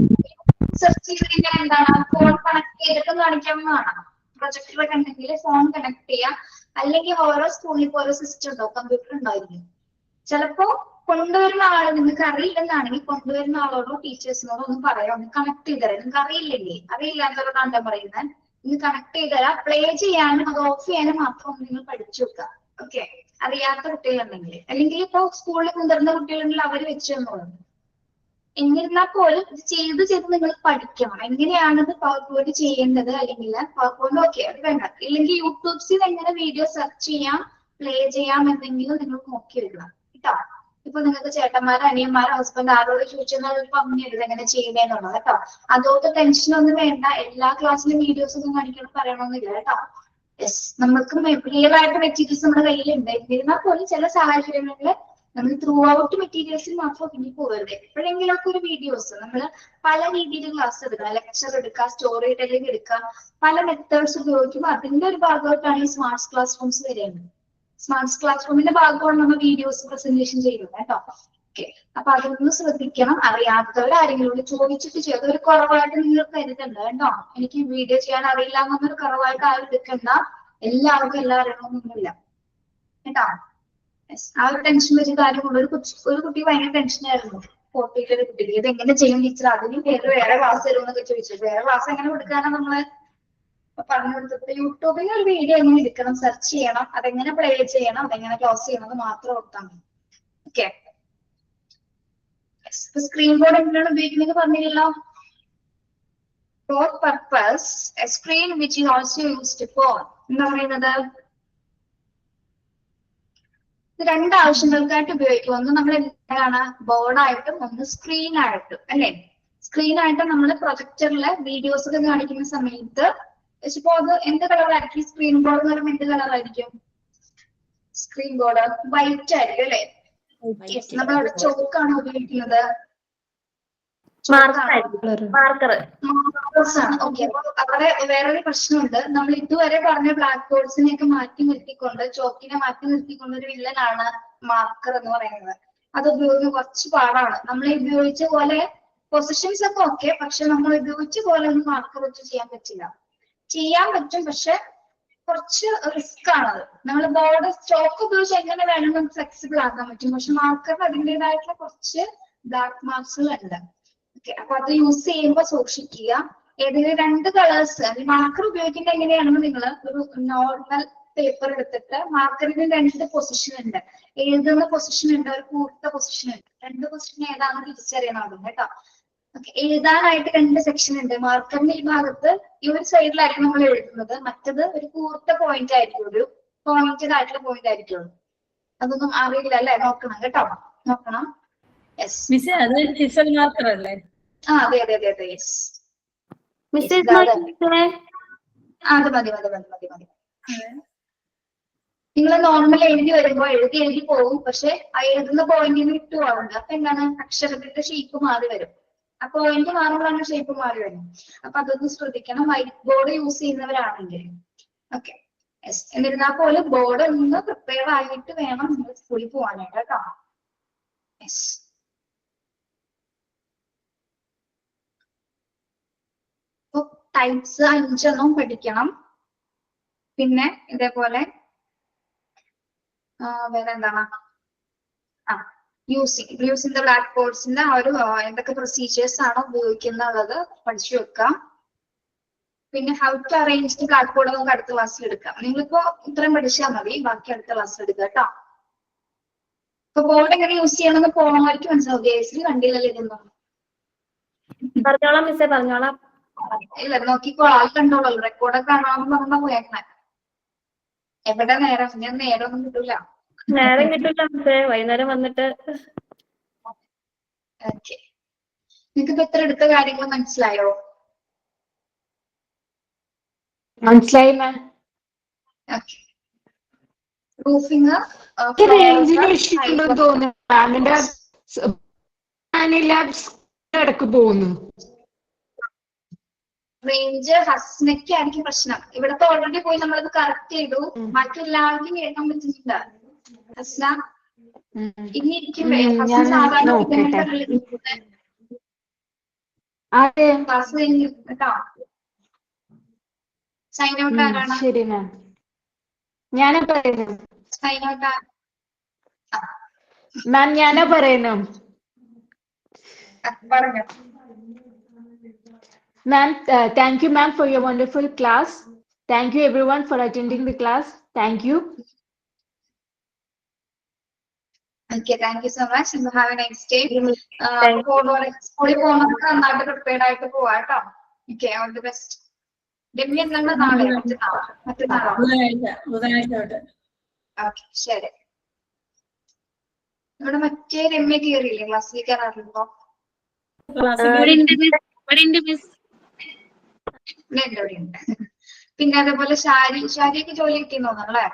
സെർച്ച് ചെയ്ത് കഴിഞ്ഞാൽ എന്താണ്, ഫോൺ കണക്ട് ചെയ്തിട്ട് കാണിക്കാവുന്നതാണ്. പ്രൊജക്ടറൊക്കെ ഉണ്ടെങ്കിൽ ഫോൺ കണക്ട് ചെയ്യാം, അല്ലെങ്കിൽ ഓരോ സ്കൂളിൽ ഇപ്പോൾ ഓരോ സിസ്റ്റം ഉണ്ടാവും, കമ്പ്യൂട്ടർ ഉണ്ടായിരിക്കും. ചിലപ്പോ കൊണ്ടുവരുന്ന ആള് നിങ്ങൾക്ക് അറിയില്ലെന്നാണെങ്കിൽ കൊണ്ടുവരുന്ന ആളോടോ ടീച്ചേഴ്സിനോടോ ഒന്ന് പറയാം, ഒന്ന് കണക്ട് ചെയ്ത് തരാം. നിങ്ങൾക്ക് അറിയില്ലാത്തവരോടാണ് ഞാൻ പറയുന്നത്, ഇന്ന് കണക്ട് ചെയ്ത് തരാം. പ്ലേ ചെയ്യാനും അത് ഓഫ് ചെയ്യാനും മാത്രം നിങ്ങൾ പഠിച്ചു വെക്കുക. ഓക്കെ, അറിയാത്ത കുട്ടികളുണ്ടെങ്കിൽ, അല്ലെങ്കിൽ ഇപ്പൊ സ്കൂളിൽ മുതിർന്ന കുട്ടികളുണ്ടെങ്കിൽ അവർ വെച്ച് തന്നോളും. എന്നിരുന്നാൽ പോലും ഇത് ചെയ്ത് നിങ്ങൾ പഠിക്കണം, എങ്ങനെയാണ് ഇത് പവർ പോയിന്റ് ചെയ്യേണ്ടത്. അല്ലെങ്കിൽ പവർ പോയിന്റ് ഓക്കെ അത് വേണ്ട, ഇല്ലെങ്കിൽ യൂട്യൂബ്സിൽ എങ്ങനെ വീഡിയോ സെർച്ച് ചെയ്യാം, പ്ലേ ചെയ്യാം എന്നെങ്കിലും നിങ്ങൾ നോക്കി വെക്കണം കേട്ടോ. ഇപ്പൊ നിങ്ങൾക്ക് ചേട്ടന്മാരോ അനിയന്മാരോ ഹസ്ബൻഡ് ആരോട് ചോദിച്ചാൽ പറഞ്ഞു തരുത് എങ്ങനെ ചെയ്യുന്നതെന്നുള്ളത് കേട്ടോ. അതോട്ട് ടെൻഷൻ ഒന്നും വേണ്ട, എല്ലാ ക്ലാസ്സിലും വീഡിയോസ് ഒന്നും കാണിക്കണം പറയണമെന്നില്ല കേട്ടോ. യെസ്, നമുക്ക് റിയൽ ആയിട്ട് മെറ്റീരിയൽസ് നമ്മുടെ കയ്യിലുണ്ട്. എന്നിരുന്നാൽ പോലും ചില സാഹചര്യങ്ങളിൽ നമ്മൾ ത്രൂ ഔട്ട് മെറ്റീരിയൽസിൽ മാത്രം പിന്നെ പോകരുത്. എപ്പോഴെങ്കിലും ഒക്കെ ഒരു വീഡിയോസ് നമ്മൾ പല രീതിയിൽ ക്ലാസ് എടുക്കാം, ലെക്ചർ എടുക്കാം, സ്റ്റോറി ടെല്ലിംഗ് എടുക്കാം, പല മെത്തേഡ്സ് ഉപയോഗിക്കുമ്പോൾ അതിന്റെ ഒരു ഭാഗമായിട്ടാണ് ഈ സ്മാർട്ട് ക്ലാസ് റൂംസ് വരുന്നത്. സ്മാർട്ട് ക്ലാസ് റൂമിന്റെ ഭാഗമാണ് നമ്മൾ വീഡിയോസ് പ്രസന്റേഷൻ ചെയ്യുന്നത് കേട്ടോ. ഓക്കെ, അപ്പൊ അതൊന്ന് ശ്രദ്ധിക്കണം. അറിയാത്തവരാരെങ്കിലും ചോദിച്ചിട്ട് ചെയ്ത് ഒരു കുറവായിട്ട് നിങ്ങൾ കരുതണ്ട കേട്ടോ. എനിക്ക് വീഡിയോ ചെയ്യാൻ അറിയില്ല എന്നൊരു കുറവായിട്ട് ആരും എടുക്കണ്ട, എല്ലാവർക്കും എല്ലാം അറിയണമെന്നൊന്നുമില്ല കേട്ടോ. ആ ഒരു ടെൻഷൻ വെച്ച കാര്യം കൊണ്ട് ഒരു കുട്ടി ഭയങ്കര ടെൻഷനായിരുന്നു. 40 കുട്ടിക്ക് ഇത് എങ്ങനെ ചെയ്യും ടീച്ചർ, അതിന് വേറെ ക്ലാസ് തരും എന്നൊക്കെ ചോദിച്ചു. വേറെ ക്ലാസ് എങ്ങനെ കൊടുക്കാനാണ് നമ്മള് അപ്പൊ പറഞ്ഞു കൊടുത്തത് യൂട്യൂബിൽ ഒരു വീഡിയോ എങ്ങനെ എടുക്കണം, സെർച്ച് ചെയ്യണം, അതെങ്ങനെ പ്ലേ ചെയ്യണം, അതെങ്ങനെ ക്ലോസ് ചെയ്യണം എന്ന് മാത്രം ഓർത്താൽ മതി. ഓക്കെ, സ്ക്രീൻ ബോർഡ് എങ്ങനെയാണ് ഉപയോഗിക്കുന്നത് പറഞ്ഞില്ലല്ലോ. For purpose a screen which is also used for എന്താ പറയുന്നത്, രണ്ട് ആവശ്യങ്ങൾക്കായിട്ട് ഉപയോഗിക്കും. ഒന്ന് നമ്മൾ എന്താണ് ബോർഡായിട്ടും ഒന്ന് സ്ക്രീൻ ആയിട്ടും അല്ലെ. സ്ക്രീൻ ആയിട്ട് നമ്മൾ പ്രൊജക്ടറില് വീഡിയോസ് ഒക്കെ കാണിക്കുന്ന സമയത്ത് ഇപ്പോ അത് എന്ത് കളറായിരിക്കും, സ്ക്രീൻ ബോർഡ് എന്ന് പറയുമ്പോൾ എന്ത് കളറായിരിക്കും, സ്ക്രീൻ ബോർഡ് വൈറ്റ് ആയിരിക്കും അല്ലെ. നമ്മൾ അവിടെ ചോക്കാണ് ഉപയോഗിക്കുന്നത്, മാർക്കർ. ഓക്കെ. അപ്പൊ അവിടെ വേറൊരു പ്രശ്നമുണ്ട്. നമ്മൾ ഇതുവരെ പറഞ്ഞ ബ്ലാക്ക് ബോർഡ്സിനെയൊക്കെ മാറ്റി നിർത്തിക്കൊണ്ട്, ചോക്കിനെ മാറ്റി നിർത്തിക്കൊണ്ട് ഒരു വില്ലനാണ് മാർക്കർ എന്ന് പറയുന്നത്. അത് ഉപയോഗിക്കാൻ കുറച്ച് പാടാണ്. നമ്മൾ ഉപയോഗിച്ച പോലെ പൊസിഷൻസ് ഒക്കെ ഓക്കെ, പക്ഷെ നമ്മൾ ഉപയോഗിച്ച പോലെ ഒന്നും മാർക്കർ വെച്ച് ചെയ്യാൻ പറ്റില്ല. ചെയ്യാൻ പറ്റും, പക്ഷെ കുറച്ച് റിസ്ക് ആണത്. നമ്മൾ ബോർഡ് ചോക്ക് ഉപയോഗിച്ച് എങ്ങനെ വേണമെങ്കിൽ ഫ്ലെക്സിബിൾ ആക്കാൻ പറ്റും, പക്ഷെ മാർക്കറിന് അതിൻ്റെതായിട്ടുള്ള കുറച്ച് ബ്ലാക്ക് മാർക്സുകൾ ഉണ്ട്. ഓക്കെ, അപ്പൊ അത് യൂസ് ചെയ്യുമ്പോൾ സൂക്ഷിക്കുക. ഏതെങ്കിലും രണ്ട് കളേഴ്സ് മാർക്കർ ഉപയോഗിക്കുന്നത് എങ്ങനെയാണെന്ന് നിങ്ങൾ ഒരു നോർമൽ പേപ്പർ എടുത്തിട്ട് മാർക്കറിന് രണ്ട് പൊസിഷൻ ഉണ്ട്, എഴുതുന്ന പൊസിഷൻ ഉണ്ട്, ഒരു കൂർത്ത പൊസിഷൻ ഉണ്ട്. രണ്ട് പൊസിഷൻ ഏതാണെന്ന് തിരിച്ചറിയണം ആദ്യം കേട്ടോ. ഓക്കെ, എഴുതാനായിട്ട് രണ്ട് സെക്ഷൻ ഉണ്ട്. മാർക്കറിന്റെ ഈ ഭാഗത്ത് ഈ ഒരു സൈഡിലായിരിക്കും നമ്മൾ എഴുതുന്നത്, മറ്റത് ഒരു കൂർത്ത പോയിന്റ് ആയിരിക്കും, ഒരു പോയിന്റഡ് ആയിട്ടുള്ള പോയിന്റ് ആയിരിക്കും. അതൊന്നും അറിയില്ല അല്ലെ, നോക്കണം കേട്ടോ, നോക്കണം. യെസ് മിസ് അത് സിസൽ മാർക്കർ അല്ലേ? ആ അതെ അതെ അതെ അതെ യെസ്. അത് മതി മതി മതി മതി മതി. നിങ്ങൾ നോർമൽ എഴുതി വരുമ്പോ എഴുതി പോകും, പക്ഷെ ആ എഴുതുന്ന പോയിന്റിന് വിട്ടു പോകുന്നുണ്ട്. അപ്പൊ എന്താണ്, അക്ഷരത്തിന്റെ ഷേപ്പ് മാറി വരും. ആ പോയിന്റ് മാറുമ്പോഴാണ് ഷേപ്പ് മാറി വരും. അപ്പൊ അതൊന്ന് ശ്രദ്ധിക്കണം വൈറ്റ് ബോർഡ് യൂസ് ചെയ്യുന്നവരാണെങ്കിൽ. Okay, yes. എന്നിരുന്നാൽ പോലും ബോർഡ് ഒന്ന് പ്രിപ്പയർ ആയിട്ട് വേണം നിങ്ങൾ സ്കൂളിൽ പോകാനായിട്ട് കേട്ടോ. യെസ്. ടൈപ്സ് 5 പഠിക്കണം. പിന്നെ ഇതേപോലെ വേറെ എന്താണ്, യൂസിങ് ദ ബ്ലാക്ക് ബോർഡ്സിന്റെ ആ ഒരു എന്തൊക്കെ പ്രൊസീജിയേഴ്സ് ആണോ ഉപയോഗിക്കുന്നുള്ളത് പഠിച്ചു വെക്കാം. പിന്നെ how to arrange the black board നമുക്ക് അടുത്ത ക്ലാസ്സിൽ എടുക്കാം. നിങ്ങളിപ്പോ ഇത്രയും പഠിച്ചാൽ മതി, ബാക്കി അടുത്ത ക്ലാസ്സിൽ എടുക്കുക കേട്ടോ. ഇപ്പൊ ബോർഡ് എങ്ങനെ യൂസ് ചെയ്യണമെന്ന് പോകുന്നവർക്ക് മനസ്സിലാവും. ജേഴ്സി കണ്ടില്ലല്ലോ ഇതൊന്നും. പറഞ്ഞോളാം മിസ്സേ, പറഞ്ഞോളാം. ഇല്ല, നോക്കിക്കോ, ആൾ കണ്ടോളൂ. റെക്കോർഡൊക്കെ കാണാമെന്ന് പറഞ്ഞാൽ പോയേക്കണേ. എവിടെ നേരം, ഞാൻ നേരമൊന്നും കിട്ടൂല. നേരം കിട്ടില്ല മിസ്സേ, വൈകുന്നേരം വന്നിട്ട്. ഓക്കെ, നിങ്ങൾക്കിപ്പോ എത്ര എടുത്ത കാര്യങ്ങൾ മനസ്സിലായോ? മനസ്സിലായി മാം. ഓക്കെ, റൂഫിങ് തോന്നുന്നു മാമിന്റെ ഇടക്ക് പോകുന്നു. റേഞ്ച് ഹസ്നയ്ക്ക് ആയിരിക്കും പ്രശ്നം. ഇവിടത്തെ ഓൾറെഡി പോയി നമ്മളത് കറക്റ്റ് ചെയ്തു, മറ്റെല്ലാവർക്കും കേൾക്കാൻ പറ്റുന്നില്ല. ഹസ്ന ഇനി ഇരിക്കുമ്പേ ഹസ്ന സാധാരണ ക്ലാസ് കഴിഞ്ഞ് കേട്ടോ. സൈൻ ഔട്ട് ആരാണ്? ശരി മാം, ഞാനാ പറയുന്നു. സൈൻ ഔട്ട് മാം ഞാനാ പറയുന്നു. പറഞ്ഞു. Ma'am, thank you ma'am for your wonderful class. Thank you everyone for attending the class. Thank you. Okay, thank you so much and have a nice day. സ്കൂളിൽ പോകുന്നവർക്ക് നന്നായിട്ട് പ്രിപ്പയർഡ് ആയിട്ട് പോവാ കേട്ടോ. Okay, all the best. Dummy എന്താണ് നാളെ? മറ്റന്നാളോ? ബുധനാഴ്ച തൊട്ട്. ഓക്കെ, ശരി. ഇവിടെ മറ്റേ രമ്യ കയറിയില്ലേ ക്ലാസ്സിൽ കയറാറുണ്ടോ? പിന്നെ അതേപോലെ ഷാരിയൊക്കെ ജോലി കിട്ടിയെന്ന് തോന്നുന്നു അല്ലേ?